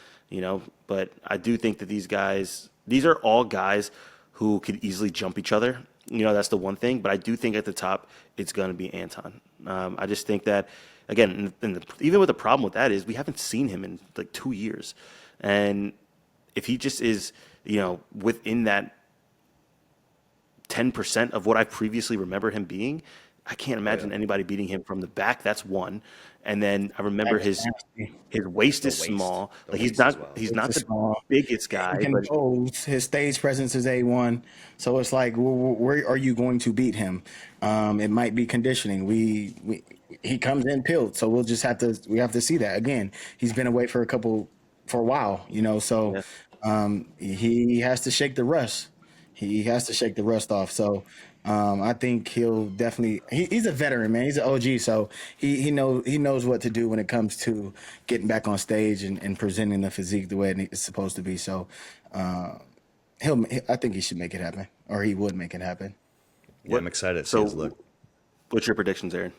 But I do think that these are all guys who could easily jump each other. That's the one thing. But I do think at the top it's going to be Anton. I just think that again, even with the problem with that is we haven't seen him in like 2 years, and if he just is within that 10% of what I previously remember him being, I can't imagine anybody beating him from the back. That's one. And then I remember his waist is small. Like he's not the biggest guy, He can but pose. His stage presence is A1. So it's like, where are you going to beat him? It might be conditioning. He comes in peeled, so we have to see that again. He's been away for a while, So he has to shake the rust. He has to shake the rust off. So I think he'll definitely. He's a veteran, man. He's an OG, so he knows what to do when it comes to getting back on stage and presenting the physique the way it's supposed to be. So I think he should make it happen, or he would make it happen. Yeah, I'm excited to see his look. What's your predictions, Aaron?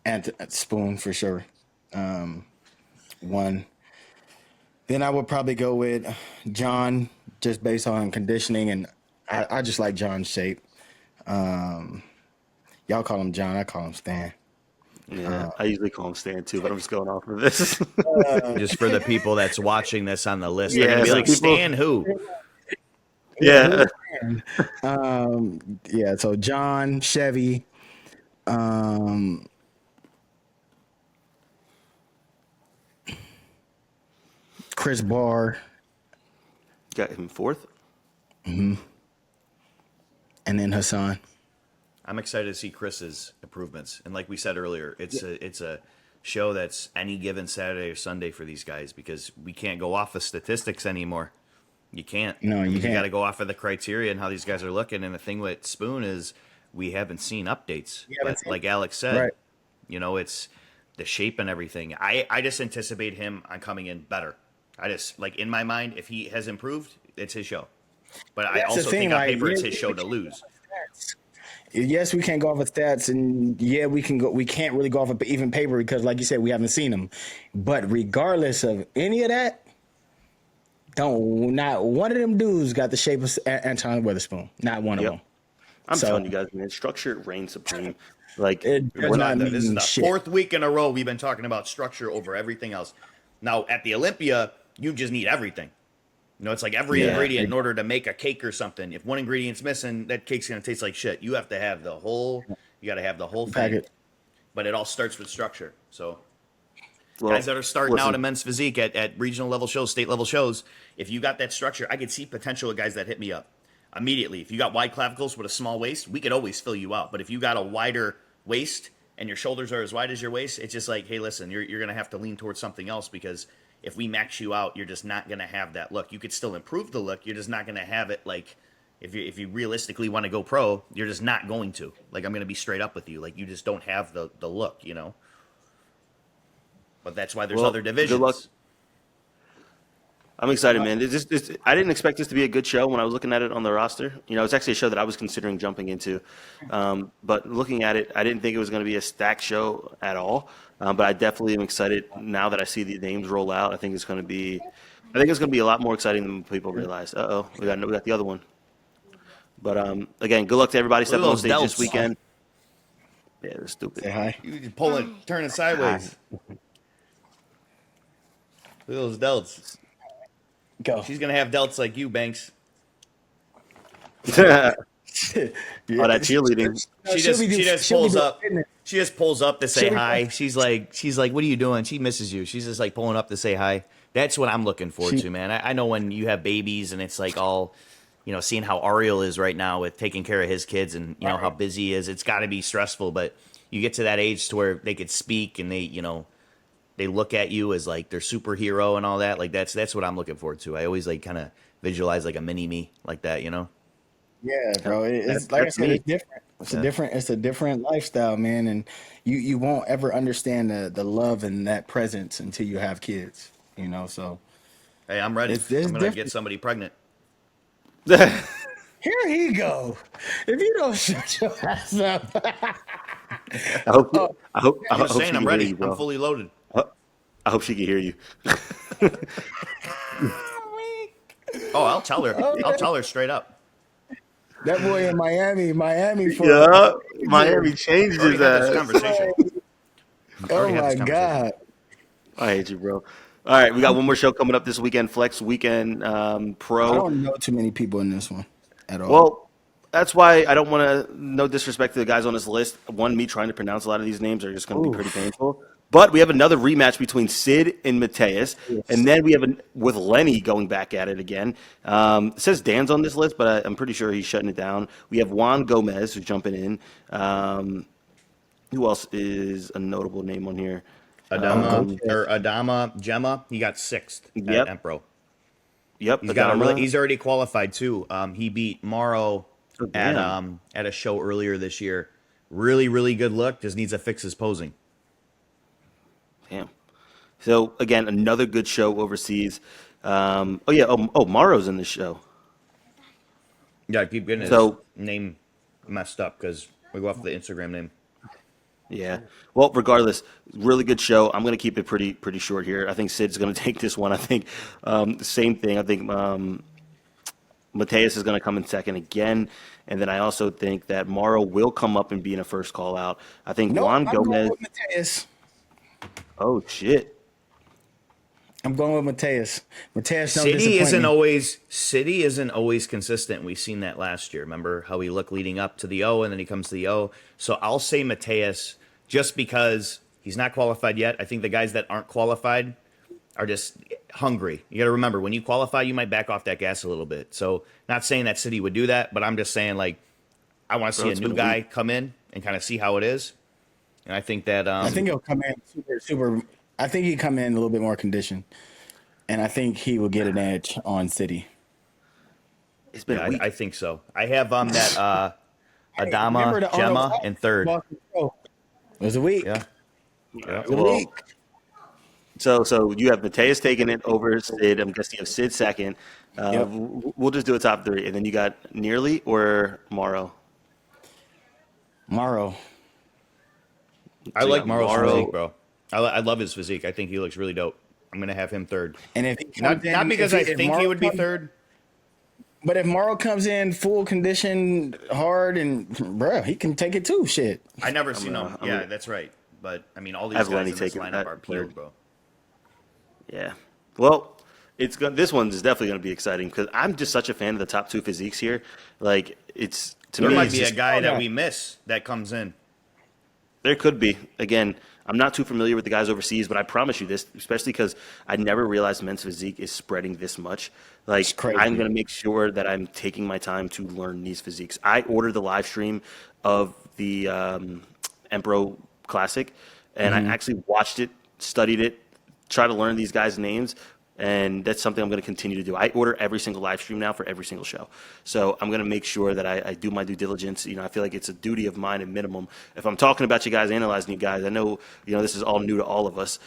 And Spoon for sure. One. Then I would probably go with John, just based on conditioning, and I just like John's shape. Y'all call him John, I call him Stan. Yeah, I usually call him Stan too, but I'm just going off of this. Just for the people that's watching this on the list, Yeah, they're gonna be some like, people- Stan who? Yeah, Yeah, so John, Chevy, Chris Barr, got him fourth. and then Hassan. I'm excited to see Chris's improvements. And like we said earlier, it's a show that's any given Saturday or Sunday for these guys because we can't go off of statistics anymore. You can't. No, you can't. got to go off of the criteria and how these guys are looking. And the thing with Spoon is we haven't seen updates. But like Alex said, Right. It's the shape and everything. I just anticipate him on coming in better. I just, like, in my mind, if he has improved, it's his show. But I That's the also thing, think on like, paper it's yeah, his show to lose. Yes, we can't go off of stats, and yeah, we can't really go off of even paper because, like you said, we haven't seen them. But regardless of any of that, not one of them dudes got the shape of Anton Witherspoon. Not one of them. I'm telling you guys, man, structure reigns supreme. Like It does not This is mean the shit. fourth week in a row we've been talking about structure over everything else. Now, at the Olympia, you just need everything. It's like every ingredient in order to make a cake or something. If one ingredient's missing, that cake's going to taste like shit. You have to have the whole thing. Packet. But it all starts with structure. So well, guys that are starting listen, out in men's physique at regional level shows, state level shows, if you got that structure, I could see potential of guys that hit me up immediately. If you got wide clavicles with a small waist, we could always fill you out. But if you got a wider waist and your shoulders are as wide as your waist, it's just like, hey, listen, you're going to have to lean towards something else because if we max you out, you're just not going to have that look. You could still improve the look. You're just not going to have it like if you realistically want to go pro, you're just not going to. Like, I'm going to be straight up with you. Like, you just don't have the look, But that's why there's other divisions. Good luck. I'm excited, man. I didn't expect this to be a good show when I was looking at it on the roster. It's actually a show that I was considering jumping into. But looking at it, I didn't think it was going to be a stacked show at all. But I definitely am excited now that I see the names roll out. I think it's going to be a lot more exciting than people realize. We got the other one. But again, good luck to everybody stepping on stage this weekend. Yeah, they're stupid. Say hi. You pull it, turn it sideways. Look at those delts. Go. She's gonna have delts like you, Banks. Oh, that cheerleading. She just pulls up. She just pulls up to say hi. She's like, what are you doing? She misses you. She's just like pulling up to say hi. That's what I'm looking forward to, man. I know when you have babies and it's like all, seeing how Ariel is right now with taking care of his kids and how busy he is. It's got to be stressful, but you get to that age to where they could speak and they look at you as like their superhero and all that. Like that's what I'm looking forward to. I always like kind of visualize like a mini me like that, Yeah, bro. It's like I said, it's different. It's a different lifestyle, man. And you won't ever understand the love and that presence until you have kids. So hey, I'm ready. It's I'm gonna different. get somebody pregnant. Here he go. If you don't shut your ass up. I hope, Oh, I I'm just hope saying, she I'm can hear ready. you, I'm bro. fully loaded. I hope she can hear you. Oh, I'll tell her. oh, I'll tell her straight up. that boy in Miami for Yeah, a Miami reason. changed We already his had this ass. conversation. I Oh already had this my conversation. God. I hate you, bro. All right, we got one more show coming up this weekend, Flex Weekend I Pro. don't know too many people in this one at all. Well, that's why I don't want to. No disrespect to the guys on this list. One, me trying to pronounce a lot of these names are just going to be pretty Oof. painful. But we have another rematch between Sid and Mateus, and then we have with Lenny going back at it again. It says Dan's on this list, but I'm pretty sure he's shutting it down. We have Juan Gomez who's jumping in. Who else is a notable name on here? Oh, go Adama Gemma. He got sixth at Yep, Empero. yep, He's got a really. Adama. He's already qualified too. He beat Morrow Oh, damn, at a show earlier this year. Really good look. Just needs to fix his posing. damn. So again, another good show overseas. Oh yeah, Maro's in the show. Yeah, I keep getting his So name messed up because we go off the Instagram name. yeah. Well, regardless, really good show. I'm going to keep it pretty short here. I think Sid's going to take this one. I think the same thing. I think Mateus is going to come in second again, and then I also think that Morrow will come up and be in a first call out. I think Nope, Juan I'm going Gomez. with Mateus. Oh shit. I'm going with Mateus. Mateus, don't disappoint City isn't always consistent. We've seen that last year. Remember how he looked leading up to the O and then he comes to the O. So I'll say Mateus just because he's not qualified yet. I think the guys that aren't qualified are just hungry. You got to remember when you qualify, you might back off that gas a little bit. So not saying that City would do that, but I'm just saying like I want to Bro, see a it's new been a guy week. come in and kind of see how it is. And I think that I think he'll come in super. I think he come in a little bit more conditioned, and I think he will get an edge on City. It's been a I week. think so. I have that Hey, remember Adama the Arnold Gemma in third. It was a week. Yeah. Yeah. It was a Well, week. so you have Mateus taking it over Sid. I'm guessing you have Sid second. Yep. We'll just do a top three, and then you got Nearly or Morrow. Morrow. I So you like got Morrow's physique, Morrow. bro. I love his physique. I think he looks really dope. I'm gonna have him third. And if he comes Not in, because I if think he Morrow would be comes, third. but if Morrow comes in full condition, hard, and bruh, he can take it too. Shit. I never seen him. I'm Yeah, gonna that's right. But I mean, all I these have guys Lenny in this taking lineup that are peeled, third. bro. Yeah. Well, it's going. This one's definitely going to be exciting because I'm just such a fan of the top two physiques here. Like it's to There me, might it's be a just guy that guy. we miss that comes in. there could be. Again, I'm not too familiar with the guys overseas, but I promise you this, especially because I never realized men's physique is spreading this much. It's Like I'm crazy. going to make sure that I'm taking my time to learn these physiques. I ordered the live stream of the Empero Classic, and I actually watched it, studied it, try to learn these guys' names, and that's something I'm going to continue to do. I order every single live stream now for every single show, so I'm going to make sure that I do my due diligence. I feel like it's a duty of mine at minimum. If I'm talking about you guys, analyzing you guys, I know this is all new to all of us.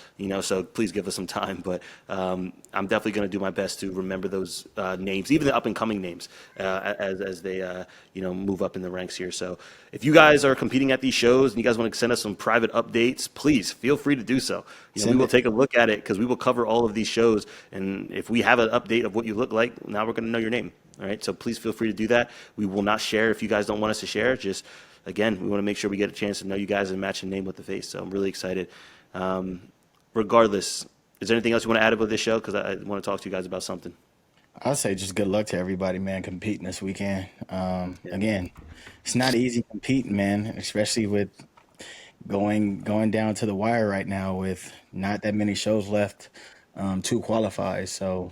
So please give us some time. But I'm definitely going to do my best to remember those names, even the up and coming names, as they move up in the ranks here. So if you guys are competing at these shows and you guys want to send us some private updates, please feel free to do so. We Send will it. take a look at it because we will cover all of these shows. And if we have an update of what you look like, now we're going to know your name. All right. So please feel free to do that. We will not share if you guys don't want us to share. Just again, we want to make sure we get a chance to know you guys and match the name with the face. So I'm really excited. Regardless, is there anything else you want to add about this show? Because I want to talk to you guys about something. I'll say just good luck to everybody, man, competing this weekend. Again, it's not easy competing, man, especially with going down to the wire right now with not that many shows left to qualify. So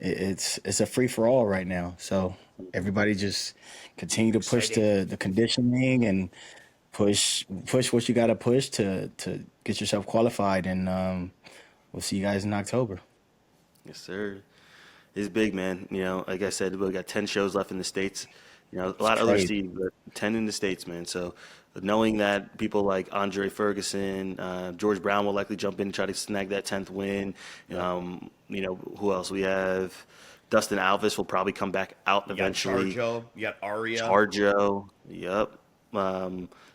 it's a free for all right now. So everybody just continue to push Exciting. the conditioning and push what you got to push to get yourself qualified. And we'll see you guys in October. Yes, sir. It's big, man. Like I said, we got 10 shows left in the States. You know, a It's lot of others crazy. see, but 10 in the States, man. So knowing that people like Andre Ferguson, George Brown will likely jump in and try to snag that 10th win. Yep. You know, who else? We have Dustin Alves will probably come back out You got eventually. Charjo, you got Aria. Charjo, yep.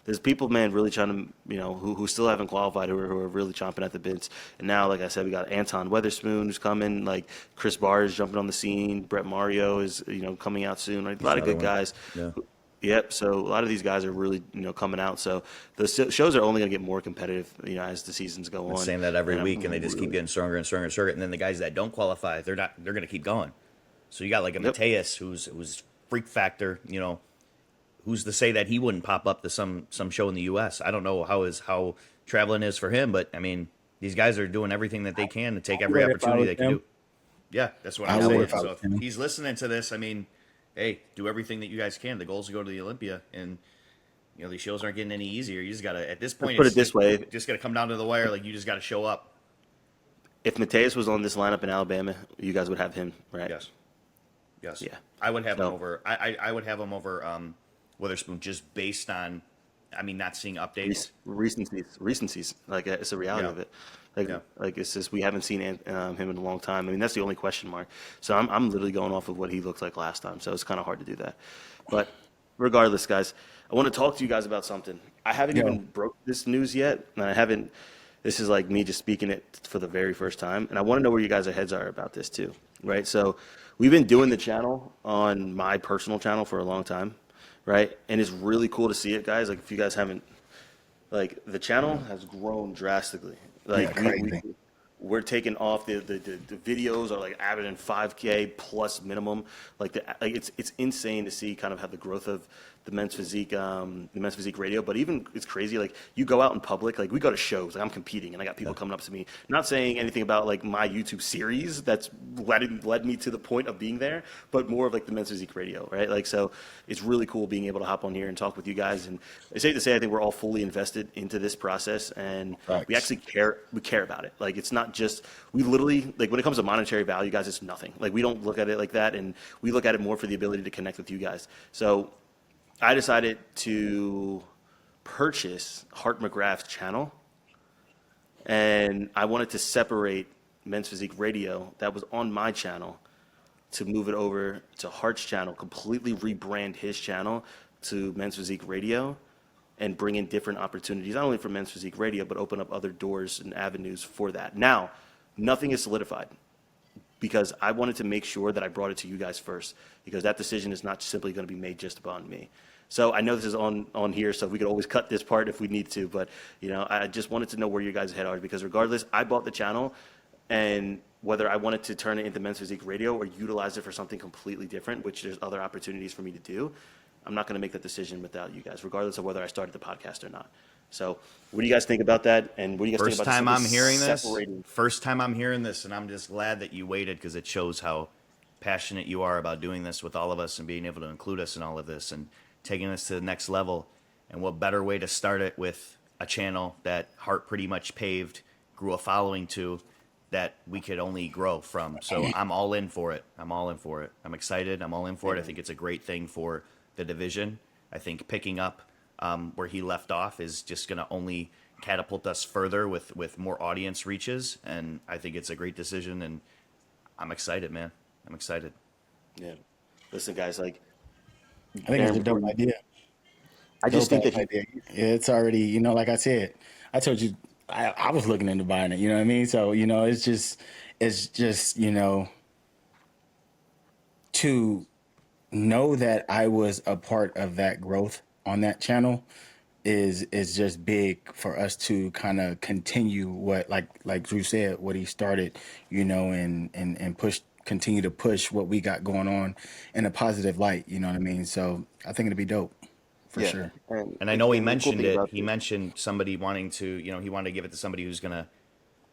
There's people, man, really trying to, you know, who still haven't qualified, who are really chomping at the bits. And now, like I said, we got Anton Weatherspoon who's coming, like Chris Barr is jumping on the scene, Brett Mario is, you know, coming out soon. Like, a He's lot of another good one. guys. Yeah. Yep. So a lot of these guys are really, you know, coming out. So the shows are only going to get more competitive, you know, as the seasons go Been on. saying that every And week, and they I'm just keep really, getting stronger and stronger and stronger. And then the guys that don't qualify, they're not. They're going to keep going. So you got like a yep. Mateus who's freak factor. You know, who's to say that he wouldn't pop up to some show in the U.S. I don't know how traveling is for him, but I mean, these guys are doing everything that they can to take I every would if I opportunity was they can him. do. Yeah, that's what I I'm would saying. if I So was if him. he's listening to this, I mean, hey, do everything that you guys can. The goal is to go to the Olympia, and you know these shows aren't getting any easier. You just gotta at this Let's point, put it's it this way. just gotta come down to the wire. Like you just gotta show up. If Mateus was on this lineup in Alabama, you guys would have him, right? Yes, yes, Yeah. I would have him So over. I would have him over Witherspoon just based on, I mean, not seeing updates. recencies. Like it's a reality Yeah, of it. yeah. Like it's just we haven't seen him in a long time. I mean, that's the only question mark. So I'm literally going off of what he looked like last time. So it's kind of hard to do that. But regardless, guys, I want to talk to you guys about something. I haven't Yo, even broke this news yet, and I haven't. This is like me just speaking it for the very first time, and I want to know where you guys' heads are about this too, right? So we've been doing the channel on my personal channel for a long time, right? And it's really cool to see it, guys. Like if you guys haven't, like the channel has grown drastically. yeah, Like crazy. we're taking off the videos are like averaging 5K plus minimum. Like it's insane to see kind of how the growth of the men's physique radio. But even it's crazy. Like you go out in public, like we go to shows. Like I'm competing, and I got people coming up to me, not saying anything about like my YouTube series that's led me to the point of being there, but more of like the men's physique radio, right? Like so, it's really cool being able to hop on here and talk with you guys. And it's safe to say, I think we're all fully invested into this process, and we Facts. actually care. We care about it. Like it's not just we literally like when it comes to monetary value, guys, it's nothing. Like we don't look at it like that, and we look at it more for the ability to connect with you guys. So I decided to purchase HART McGrath's channel, and I wanted to separate Men's Physique Radio that was on my channel to move it over to HART's channel, completely rebrand his channel to Men's Physique Radio, and bring in different opportunities, not only for Men's Physique Radio, but open up other doors and avenues for that. Now, nothing is solidified because I wanted to make sure that I brought it to you guys first, because that decision is not simply going to be made just upon me. So I know this is on here, so we could always cut this part if we need to, but you know, I just wanted to know where you guys' head are, because regardless, I bought the channel, and whether I wanted to turn it into Men's Physique Radio or utilize it for something completely different, which there's other opportunities for me to do, I'm not going to make that decision without you guys, regardless of whether I started the podcast or not. So what do you guys think about that? And what do you guys think First about time I'm hearing this. separating? First time I'm hearing this, and I'm just glad that you waited because it shows how passionate you are about doing this with all of us and being able to include us in all of this and taking us to the next level. And what better way to start it with a channel that Hart pretty much paved, grew a following to, that we could only grow from. So I'm all in for it. I'm all in for it. I'm excited. I'm all in for it. I think it's a great thing for the division. I think picking up where he left off is just going to only catapult us further with more audience reaches. And I think it's a great decision. And I'm excited, man. I'm excited. Yeah. Listen, guys, like, I think it's Aaron, a before dope you, idea. I just Dope think that ass idea. It's already, like I said, I told you, I was looking into buying it. You know what I mean? So it's just to know that I was a part of that growth on that channel is just big for us to kind of continue what like Drew said, what he started, and continue to push what we got going on in a positive light. You know what I mean? So I think it'd be dope for yeah. sure. And I know he The cool mentioned thing it. about He this, mentioned somebody wanting to, he wanted to give it to somebody who's going to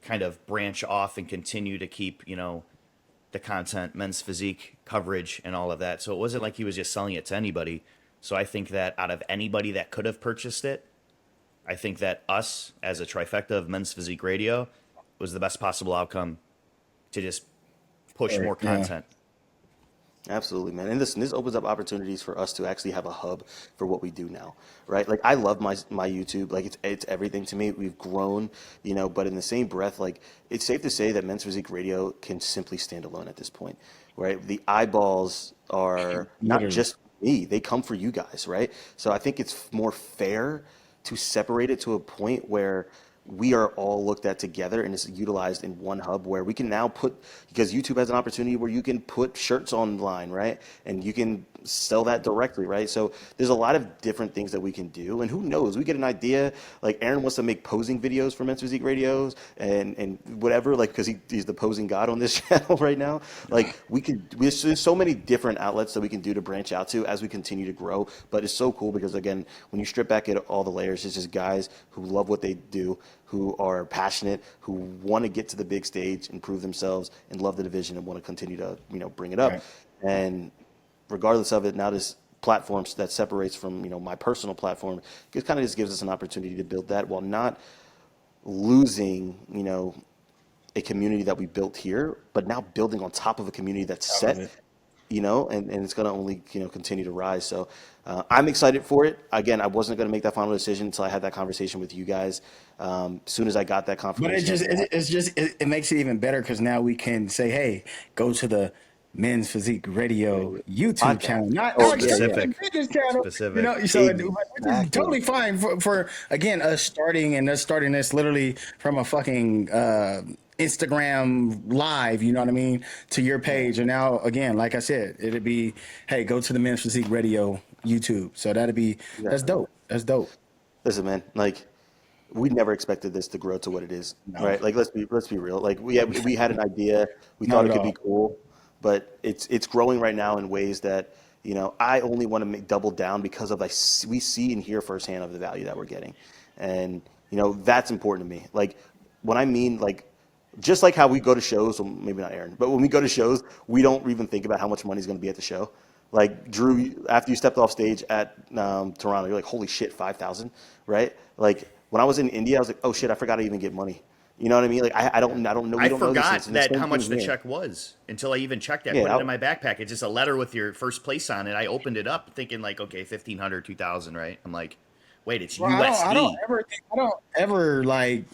kind of branch off and continue to keep, the content, men's physique coverage and all of that. So it wasn't like he was just selling it to anybody. So I think that out of anybody that could have purchased it, I think that us as a trifecta of men's physique radio was the best possible outcome to just push more Yeah. content. Absolutely, man. And listen, this opens up opportunities for us to actually have a hub for what we do now, right? Like I love my YouTube, like it's everything to me. We've grown, but in the same breath, like it's safe to say that Men's Physique Radio can simply stand alone at this point, right? The eyeballs are not Literally. just me; they come for you guys, right? So I think it's more fair to separate it to a point where we are all looked at together and it's utilized in one hub where we can now put, because YouTube has an opportunity where you can put shirts online, right? And you can sell that directly, right? So there's a lot of different things that we can do. And who knows, we get an idea, like Aaron wants to make posing videos for Men's Physique Radios and whatever, like, because he's the posing god on this channel right now. Like there's so many different outlets that we can do to branch out to as we continue to grow. But it's so cool because again, when you strip back at all the layers, it's just guys who love what they do, who are passionate, who want to get to the big stage and prove themselves and love the division and want to continue to, bring it up. Right. And regardless of it, now this platform that separates from, my personal platform, it kind of just gives us an opportunity to build that while not losing, a community that we built here, but now building on top of a community that's Top of set, it. and it's going to only, continue to rise. So I'm excited for it. Again, I wasn't going to make that final decision until I had that conversation with you guys. As soon as I got that But confirmation, it makes it even better because now we can say, hey, go to the Men's Physique Radio YouTube podcast. channel, not Oh, our yeah, yeah. Specific. fitness channel. Specific. So which is Exactly. totally fine for again us starting this literally from a fucking Instagram live, you know what I mean, to your page. And now again, like I said, it'd be, hey, go to the Men's Physique Radio YouTube. So that's dope. That's dope. Listen, man, like we never expected this to grow to what it is, No, right? Like let's be real. Like we had an idea, we not thought at it could be all. cool, but it's growing right now in ways that I only want to make double down because of we see and hear firsthand of the value that we're getting, and that's important to me. Like when I mean like. Just like how we go to shows, well, maybe not Aaron, but when we go to shows, we don't even think about how much money is going to be at the show. Like Drew, after you stepped off stage at Toronto, you're like, holy shit, 5,000, right? Like when I was in India, I was like, oh shit, I forgot to even get money. You know what I mean? Like I don't know. We I don't know these forgot things. And the that same how much thing the here. check was until I even checked it. I Yeah, put it in my backpack. It's just a letter with your first place on it. I opened it up thinking like, okay, 1,500, 2,000, right? I'm like, wait, it's Well, USD. I don't ever like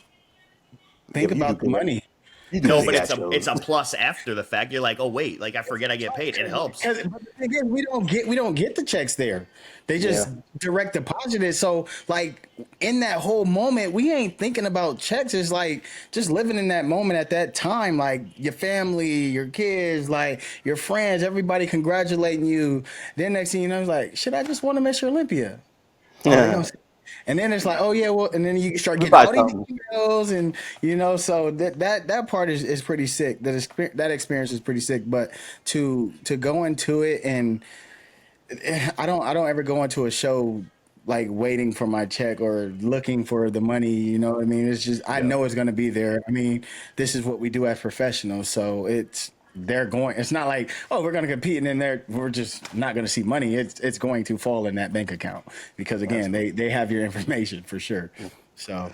yeah, think but you do about the think money. you do No, think but that it's shows. a plus after the fact. You're like, oh wait, like I forget I get paid. It helps. But the thing is, we don't get the checks there. They Yeah, just direct deposit it. So like in that whole moment, we ain't thinking about checks. It's like just living in that moment at that time. Like your family, your kids, like your friends, everybody congratulating you. Then next thing you know, it's like, shit, I just want to Miss Olympia. Oh, they don't. And then it's like, oh yeah, well, and then you start we getting buy all these something. emails, and so that part is pretty sick. That experience is pretty sick. But to go into it, and I don't ever go into a show like waiting for my check or looking for the money. You know what I mean? It's just I Yeah. know it's gonna be there. I mean, this is what we do as professionals, so they're going. It's not like, oh, we're gonna compete and then we're just not gonna see money. It's going to fall in that bank account because again, they have your information for sure. So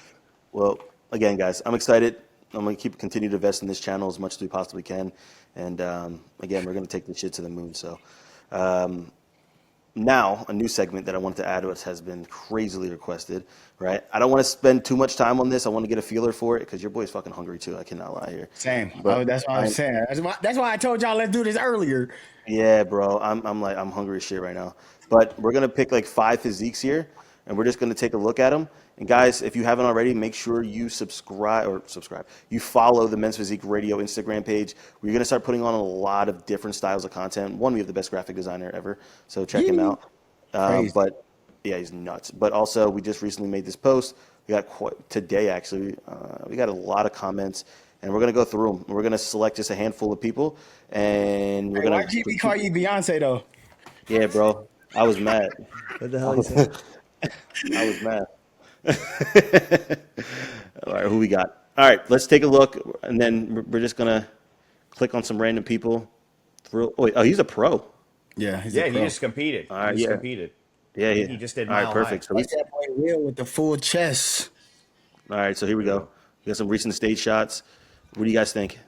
Well, again, guys, I'm excited. I'm gonna continue to invest in this channel as much as we possibly can, and again, we're gonna take this shit to the moon. So. Now, a new segment that I wanted to add to us has been crazily requested, right? I don't want to spend too much time on this. I want to get a feeler for it because your boy's fucking hungry too. I cannot lie here. same. But Oh, that's what I I'm, was saying. That's why I told y'all let's do this earlier. yeah, bro, I'm hungry as shit right now. But we're gonna pick like 5 physiques here, and we're just gonna take a look at them. And guys, if you haven't already, make sure you subscribe. You follow the Men's Physique Radio Instagram page. We're gonna start putting on a lot of different styles of content. One, we have the best graphic designer ever, so check him Yee. out. Crazy. But yeah, he's nuts. But also, we just recently made this post. We got today actually. We got a lot of comments, and we're gonna go through them. We're gonna select just a handful of people, and we're Hey, why gonna. GB call you Beyonce though? Yeah, bro. I was mad. What the I hell he was, say? I was mad. All right, who we got? All right, let's take a look, and then we're just gonna click on some random people. Oh, he's a pro. Yeah, he's a Yeah, he pro. just competed. All He right, just yeah, competed. yeah, I think yeah. he just did All right, mile high. perfect. So Like that boy Will with the full chest. all right, so here we There we go. go. We got some recent stage shots. What do you guys think?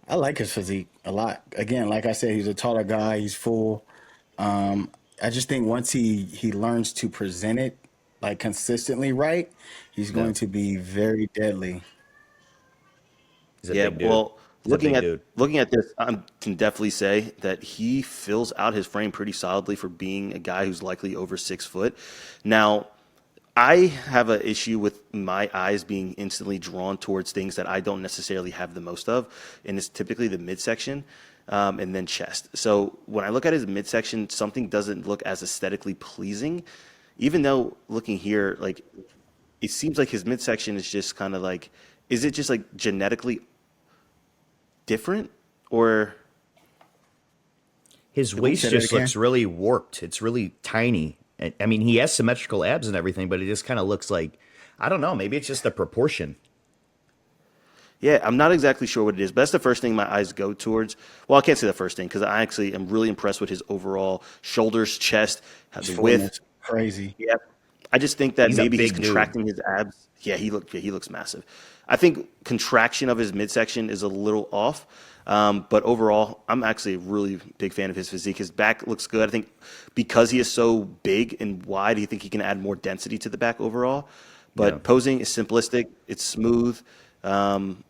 I like his physique a lot. Again, like I said, he's a taller guy. He's full. I just think once he learns to present it like consistently right, he's Yeah, going to be very deadly. he's a Yeah, big dude. well, He's a big dude. looking at this, I can definitely say that he fills out his frame pretty solidly for being a guy who's likely over 6 foot. Now, I have an issue with my eyes being instantly drawn towards things that I don't necessarily have the most of, and it's typically the midsection and then chest. So when I look at his midsection, something doesn't look as aesthetically pleasing, even though looking here, like it seems like his midsection is just kind of like, is it just like genetically different or His Can we waist say that just again? looks really warped. It's really tiny. I mean, he has symmetrical abs and everything, but it just kind of looks like, I don't know, maybe it's just the proportion. yeah, I'm not exactly sure what it is, but that's the first thing my eyes go towards. Well, I can't say the first thing because I actually am really impressed with his overall shoulders, chest, His the width. fullness, crazy. Yeah, I just think that He's a maybe he's big dude. contracting his abs. Yeah, he looks massive. I think contraction of his midsection is a little off, but overall, I'm actually a really big fan of his physique. His back looks good. I think because he is so big and wide, I think he can add more density to the back overall. Yeah. But posing is simplistic. It's smooth. Um,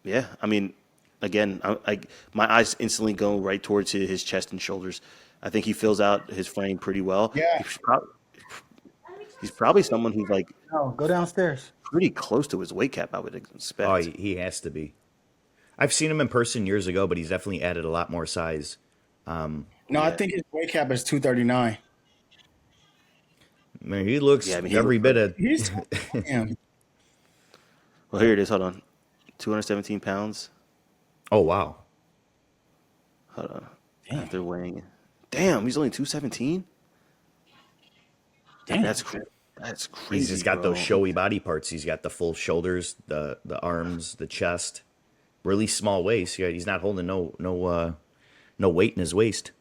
yeah, I mean, again, my eyes instantly go right towards his chest and shoulders. I think he fills out his frame pretty well. Yeah. He's probably someone who's like No, go downstairs. pretty close to his weight cap, I would Oh, expect. he has to be. I've seen him in person years ago, but he's definitely added a lot more size. No, I Yeah, think his weight cap is 239. I mean, he looks yeah. I mean, he every looks bit like. of. He's him. Well, here it is. Hold on, 217 pounds. Oh, wow. Hold on. Damn, After weighing, damn, he's only 217. damn. That's that's He's crazy, just got those bro. showy body parts. He's got the full shoulders, the arms, the chest, really small waist. Yeah, he's not holding no weight in his waist.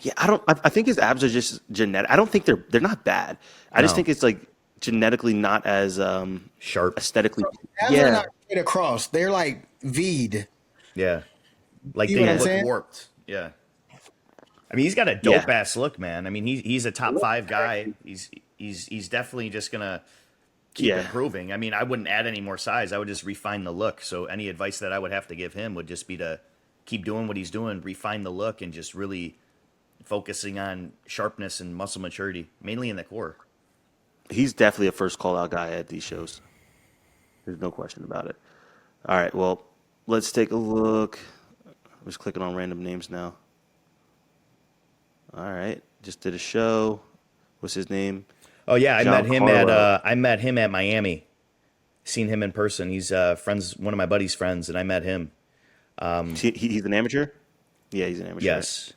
Yeah, I don't. I think his abs are just genetic. I don't think they're not bad. I just No, think it's like genetically not as sharp. aesthetically. Abs are Yeah, not straight across. They're like V'd. Yeah, like You know they what I'm look saying? warped. Yeah. I mean, he's got a yeah, dope ass look, man. I mean, he's a top five guy. He's definitely just gonna keep yeah. improving. I mean, I wouldn't add any more size. I would just refine the look. So any advice that I would have to give him would just be to keep doing what he's doing, refine the look, and just really focusing on sharpness and muscle maturity, mainly in the core. He's definitely a first call out guy at these shows. There's no question about it. All right, well, let's take a look. I'm just clicking on random names now. All right, just did a show. What's his name? Oh yeah, Giancarlo. I met him at Miami. Seen him in person. He's friends, one of my buddy's friends, and I met him. He's an amateur. Yeah, he's an amateur. Right? Yes,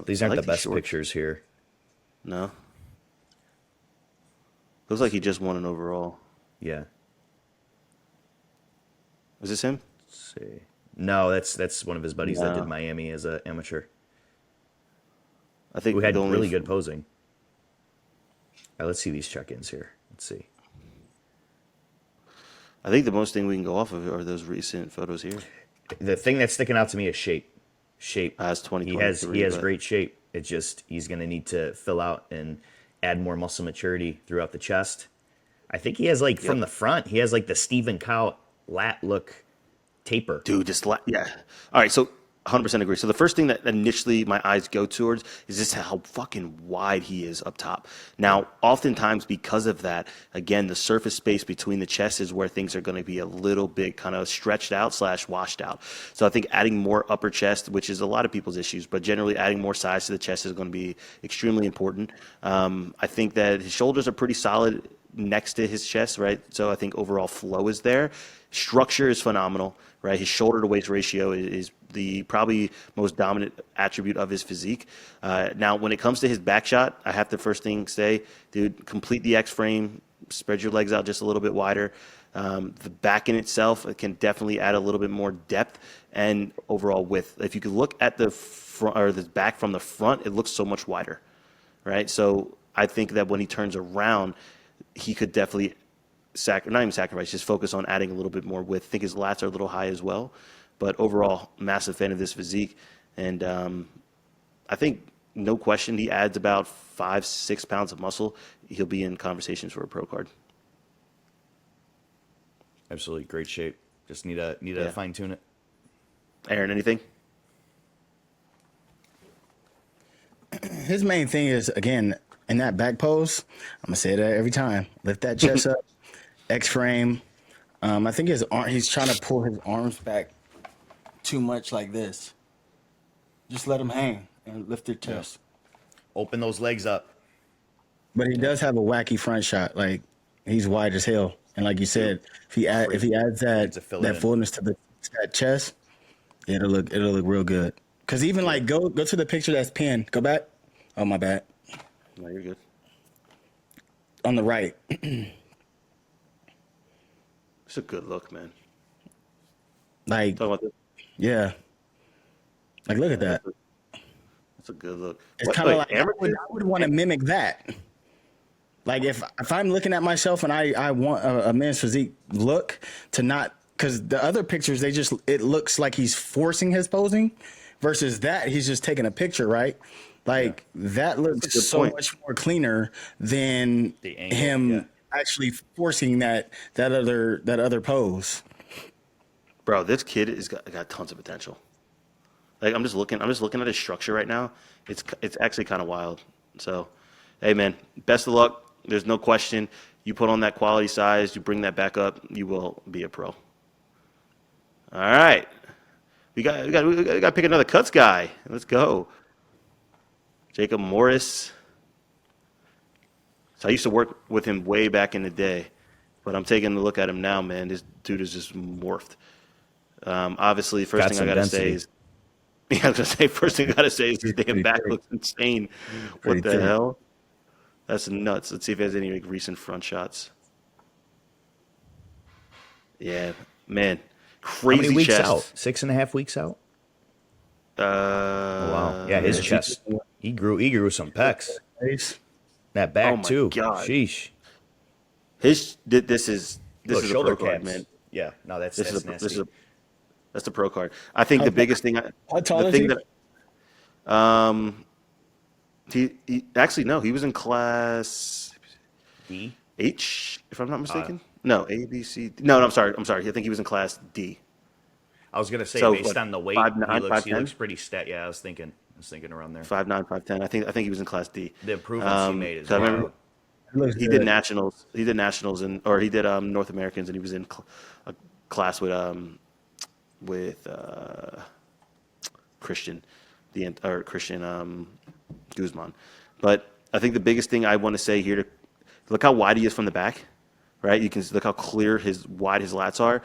these I aren't like the these best shorts. pictures here. No, looks like he just won an overall. Yeah. Is this him? Let's see. No, that's one of his buddies that did No, Miami as an amateur, I who think the had only. really good posing. All right, let's see these check-ins here. Let's see. I think the most thing we can go off of are those recent photos here. The thing that's sticking out to me is shape. Shape. That's He 2023, has but great shape. It's just he's going to need to fill out and add more muscle maturity throughout the chest. I think he has like from yep. the front, he has like the Stephen Cow lat look taper. Dude, yeah. All right, so 100% agree. So the first thing that initially my eyes go towards is just how fucking wide he is up top. Yeah. Now, oftentimes because of that, again, the surface space between the chest is where things are going to be a little bit kind of stretched out / washed out. So I think adding more upper chest, which is a lot of people's issues, but generally adding more size to the chest is going to be extremely important. I think that his shoulders are pretty solid next to his chest, right? So I think overall flow is there. Structure is phenomenal, right? His shoulder to waist ratio is the probably most dominant attribute of his physique. Now, when it comes to his back shot, I have to first thing say, dude, complete the X frame, spread your legs out just a little bit wider. The back in itself can definitely add a little bit more depth and overall width. If you could look at the front or the back from the front, it looks so much wider, right? So I think that when he turns around, he could definitely not even sacrifice, just focus on adding a little bit more width. I think his lats are a little high as well, but overall, massive fan of this physique. And I think, no question, he adds about 5-6 pounds of muscle. He'll be in conversations for a pro card. Absolutely great shape. Just need to fine tune it. Aaron, anything? His main thing is, again, in that back pose, I'm gonna say that every time. Lift that chest up, X frame. I think he's trying to pull his arms back too much like this. Just let him hang and lift your chest. Open those legs up. But he does have a wacky front shot. Like, he's wide as hell. And like you said, if he adds that fullness to that chest, it'll look real good. Cause even like go to the picture that's pinned. Go back. Oh, my bad. No, you're good. On the right. It's a good look, man. Like, Talk about this. yeah. Like, look at that. That's a good look. It's kind of like I would want to mimic that. Like if I'm looking at myself and I want a man's physique look to not, because the other pictures it looks like he's forcing his posing, versus that he's just taking a picture, right? Like that looks so much more cleaner than him actually forcing that other pose. Bro, this kid has got tons of potential. Like I'm just looking at his structure right now. It's actually kind of wild. So, hey man, best of luck. There's no question. You put on that quality size, you bring that back up, you will be a pro. All right, we got to pick another cuts guy. Let's go. Jacob Morris. So I used to work with him way back in the day, but I'm taking a look at him now, man. This dude is just morphed. Obviously, first thing I gotta say is his damn back looks insane. What the hell? That's nuts. Let's see if he has any recent front shots. Yeah, man, crazy. How many weeks chest. out? 6.5 weeks out. Oh, wow. Yeah, his chest. He grew some pecs. That back too. God. Sheesh. This is shoulder a pro card, caps. man. Yeah, no, that's nasty. That's the pro card. I think the biggest thing. How tall is he? He actually no. He was in class D? H, if I'm not mistaken. No, A, B, C. No, I'm sorry. I think he was in class D. I was gonna say based on the weight, 5'9", he looks pretty stat. Yeah, I was thinking around there. 5'9", 5'10". I think he was in class D. The improvements he made is I remember he good. did nationals. He did nationals or he did North Americans, and he was in a class with Christian, Guzman. But I think the biggest thing I want to say here, look how wide he is from the back, right? You can look how clear wide his lats are.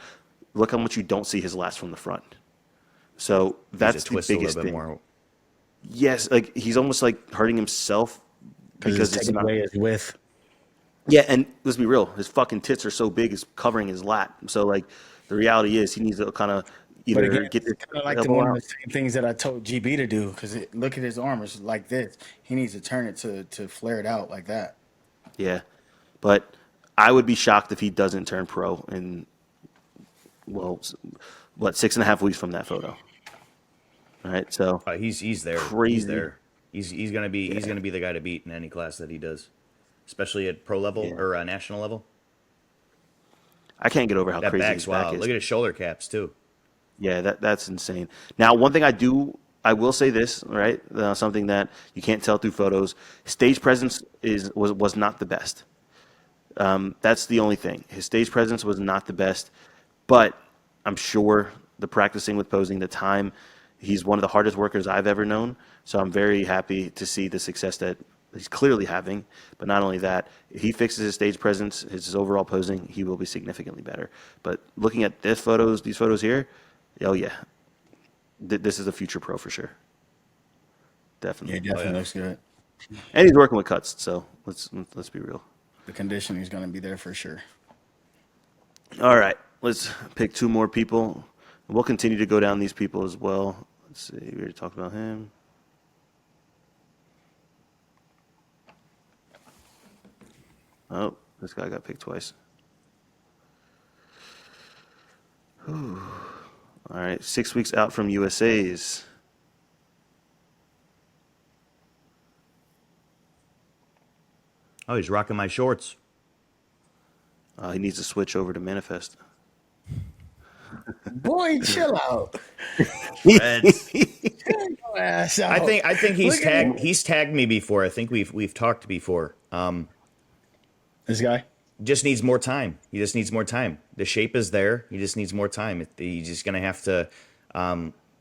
Look how much you don't see his lats from the front. So that's the biggest thing. More. Yes, like he's almost like hurting himself because it's taking away his width. Yeah, and let's be real, his fucking tits are so big, it's covering his lat. So like the reality is he needs to kind of either get the kind of like one of the same things that I told GB to do, because look at his arm, it's like this. He needs to turn it to flare it out like that. Yeah, but I would be shocked if he doesn't turn pro in 6.5 weeks from that photo. All right, so he's there. Crazy. He's there. He's gonna be the guy to beat in any class that he does, especially at pro level or national level. I can't get over how crazy his back is. Look at his shoulder caps too. Yeah, that's insane. Now, one thing I will say this, right? Something that you can't tell through photos. Stage presence was not the best. That's the only thing. His stage presence was not the best, but I'm sure the practicing with posing, the time, he's one of the hardest workers I've ever known. So I'm very happy to see the success that he's clearly having. But not only that, if he fixes his stage presence, his overall posing, he will be significantly better. But looking at these photos here, oh yeah, this is a future pro for sure. Definitely. Yeah, definitely looks good. And he's working with cuts, so let's be real. The conditioning is going to be there for sure. All right, let's pick two more people. We'll continue to go down these people as well. Let's see, we already talked about him. Oh, this guy got picked twice. All right, 6 weeks out from USA's. Oh, he's rocking my shorts. He needs to switch over to Manifest. Boy, chill out. Reds. Chill your ass out. I think Look at him. he's tagged me before. I think we've talked before. This guy. Just needs more time. He just needs more time. The shape is there. He just needs more time. He's just gonna have to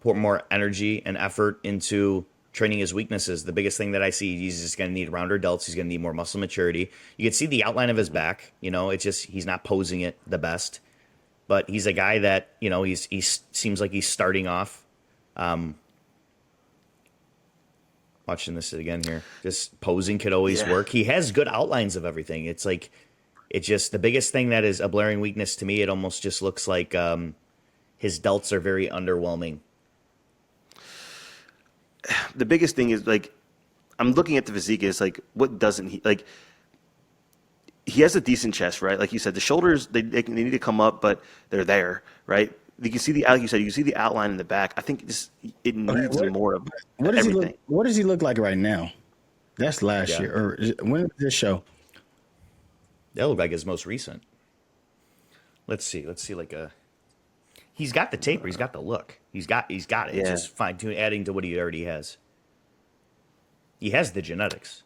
put more energy and effort into training his weaknesses. The biggest thing that I see, he's just gonna need rounder delts. He's gonna need more muscle maturity. You can see the outline of his back. You know, it's just he's not posing it the best. But he's a guy that, you know, he seems like he's starting off. Watching this again here. Just posing could always work. He has good outlines of everything. It's like, it's just the biggest thing that is a blaring weakness to me. It almost just looks like his delts are very underwhelming. The biggest thing is, like, I'm looking at the physique. Is like, what doesn't he like? He has a decent chest, right? Like you said, the shoulders they need to come up, but they're there, right? You can see like you said, you can see the outline in the back. I think it needs more of everything. What does he look like right now? That's last year, or when did this show? That looked like his most recent. Let's see like a. He's got the taper. He's got the look. He's got it. Yeah. It's just fine tuning, adding to what he already has. He has the genetics.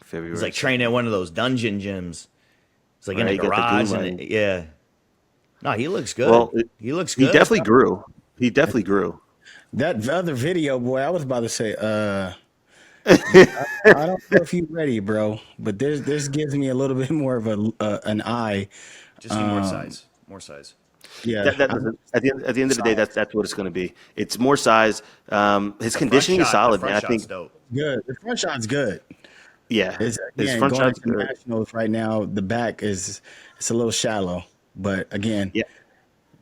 February. He's like training at one of those dungeon gyms. It's like in a Right, you got the garage, goon and line. yeah. No, he looks good. Well, he looks good. He definitely grew. He definitely grew. That other video, boy, I was about to say, I don't know if you're ready, bro, but this gives me a little bit more of an eye. Just need more size. More size. Yeah, At the end of the day, that's what it's going to be. It's more size. His conditioning is The solid, front man. I shot's think. dope. good. The front shot's good. Yeah, It's his again front going shot's to good. nationals right now. The back it's a little shallow, but again, Yeah.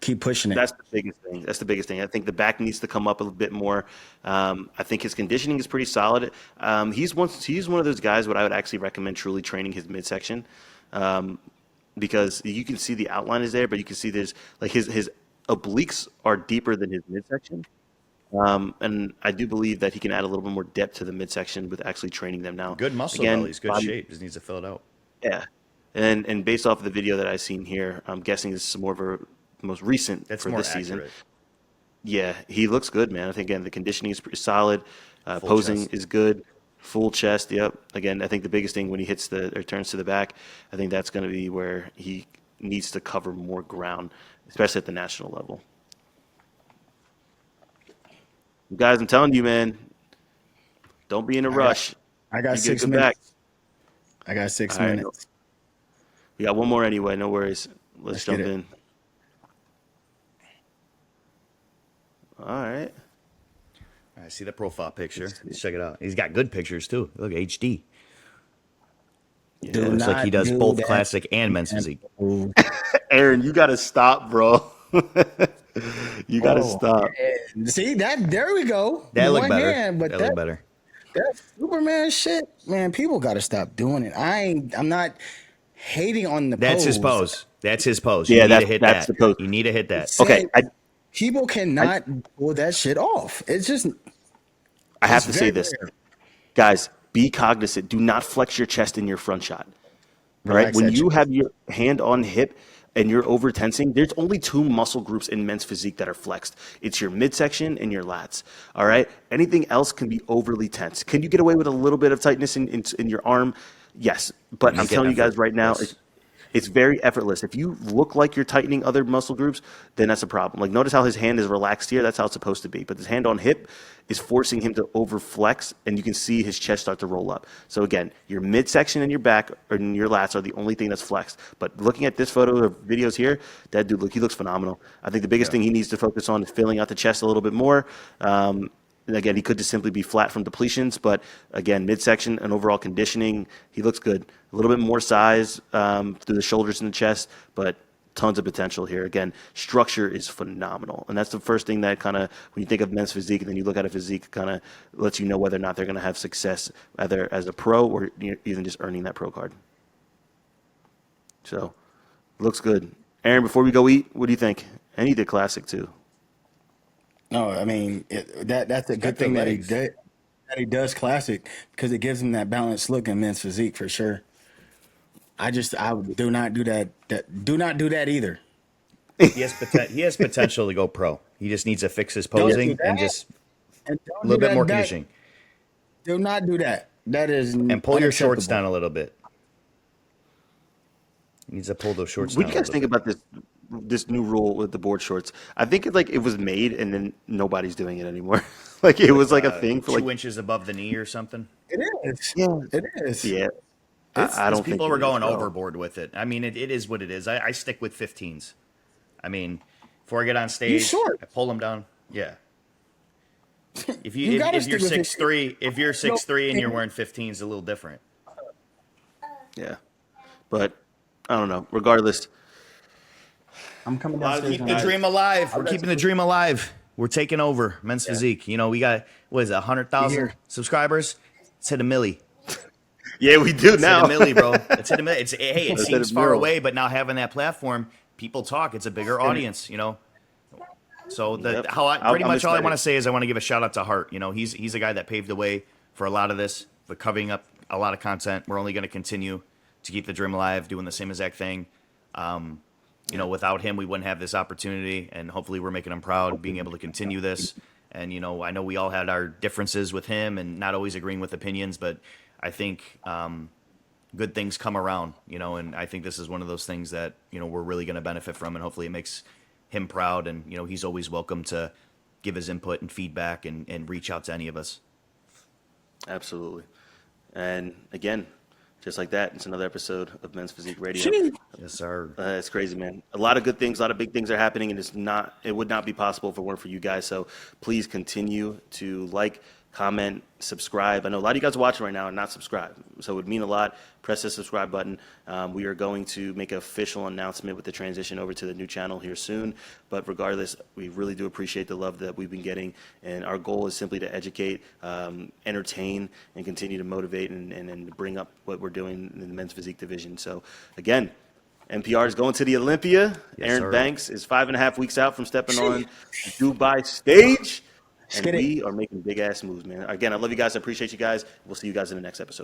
keep pushing it. That's the biggest thing. That's the biggest thing. I think the back needs to come up a little bit more. I think his conditioning is pretty solid. He's one of those guys what I would actually recommend truly training his midsection, because you can see the outline is there, but you can see there's like his obliques are deeper than his midsection. And I do believe that he can add a little bit more depth to the midsection with actually training them now. Good muscle Again, bellies, good body- shape. Just needs to fill it out. Yeah, and based off of the video that I've seen here, I'm guessing this is more of a most recent That's for more this season. accurate. Yeah, he looks good, man. I think again the conditioning is pretty solid. Full Posing chest. is good. Full chest. Yep. Again, I think the biggest thing when he hits or turns to the back, I think that's going to be where he needs to cover more ground, especially at the national level. Guys, I'm telling you, man, don't be in a rush. I got You get 6 good minutes. back. I got 6 All right. minutes. We got one more anyway. No worries. Let's Let's get jump it. in. All right. I see the profile picture. Let's check it out. He's got good pictures too. Look, HD. Yeah. Do Looks like he not does do both that. classic and men's physique. Ooh. Aaron, you got to stop, bro. You got to Oh, stop. yeah. See that? There we go. That look One better. hand, but That look better. that Superman shit, man. People got to stop doing it. I'm not hating on the That's pose. his pose. That's his pose. Yeah, You need to that's- hit that's that. the pose. You need to hit that. Okay, People cannot pull that shit off. It's just. I have it's to say very this. rare. Guys, be cognizant. Do not flex your chest in your front shot. All right? Relax When that you chest. have your hand on hip and you're over tensing, there's only two muscle groups in men's physique that are flexed. It's your midsection and your lats. All right? Anything else can be overly tense. Can you get away with a little bit of tightness in your arm? Yes. But I'm Make it telling you guys right now, effortless. it's very effortless. If you look like you're tightening other muscle groups, then that's a problem. Like notice how his hand is relaxed here. That's how it's supposed to be. But his hand on hip is forcing him to overflex, and you can see his chest start to roll up. So again, your midsection and your back or your lats are the only thing that's flexed. But looking at this photo or videos here, that dude, he looks phenomenal. I think the biggest thing he needs to focus on is filling out the chest a little bit more. And again, he could just simply be flat from depletions, but again, midsection and overall conditioning, he looks good. A little bit more size through the shoulders and the chest, but tons of potential here. Again, structure is phenomenal, and that's the first thing that kind of, when you think of men's physique, and then you look at a physique, kind of lets you know whether or not they're going to have success, either as a pro or even just earning that pro card. So, Looks good. Aaron, before we go eat, what do you think? And he did classic too. No, I mean that's a got good the thing that he legs. did. That he does classic because it gives him that balanced look in men's physique for sure. I do not do that. Do not do that either. He has potential to go pro. He just needs to fix his Don't do posing and that. just And a don't little do bit more that. conditioning. Do not do that. That is And pull your shorts unacceptable. down a little bit. He needs to pull those shorts What down do you a guys little think bit. about this new rule with the board shorts? I think it was made and then nobody's doing it anymore. Like it was like a thing for 2 inches above the knee or something. It is. yeah, It is. yeah. It's I Because don't think people it were is, going bro. overboard with it. I mean, it is what it is. I stick with 15s. I mean, before I get on You stage, short. I pull them down. Yeah. If You you gotta if you're stick with 6'3", if you're No, 6'3" and you're wearing 15s, a little different. Yeah, but I don't know. Regardless, I'm coming downstairs. Keep the dream alive. We're keeping the dream alive. We're taking over men's physique. You know, we got what is it, 100,000 Here. subscribers? Let's hit a milli. yeah, we do Let's now. hit a milli, bro. Let's hit a milli. Hey, it Let's hit a seems far mural. away, but now having that platform, people talk. It's a bigger audience, you know. So Yep. all I I'm want excited. to say is I want to give a shout out to HART. You know, he's a guy that paved the way for a lot of this, for covering up a lot of content. We're only going to continue to keep the dream alive, doing the same exact thing. You know, without him, we wouldn't have this opportunity, and hopefully we're making him proud, being able to continue this. And, you know, I know we all had our differences with him and not always agreeing with opinions, but I think good things come around, you know, and I think this is one of those things that, you know, we're really going to benefit from, and hopefully it makes him proud. And, you know, he's always welcome to give his input and feedback and reach out to any of us. Absolutely. And again, just like that, it's another episode of Men's Physique Radio. Sheesh. Yes, sir. It's crazy, man. A lot of good things, a lot of big things are happening, and it would not be possible if it weren't for you guys. So please continue to like, comment, subscribe. I know a lot of you guys watching right now are not subscribed, so it would mean a lot. Press the subscribe button. We are going to make an official announcement with the transition over to the new channel here soon. But regardless, we really do appreciate the love that we've been getting, and our goal is simply to educate, entertain, and continue to motivate and bring up what we're doing in the men's physique division. So again, NPR is going to the Olympia. Yes, Aaron sir. Banks is 5.5 weeks out from stepping on the Dubai stage. And Get it. we are making big ass moves, man. Again, I love you guys. I appreciate you guys. We'll see you guys in the next episode.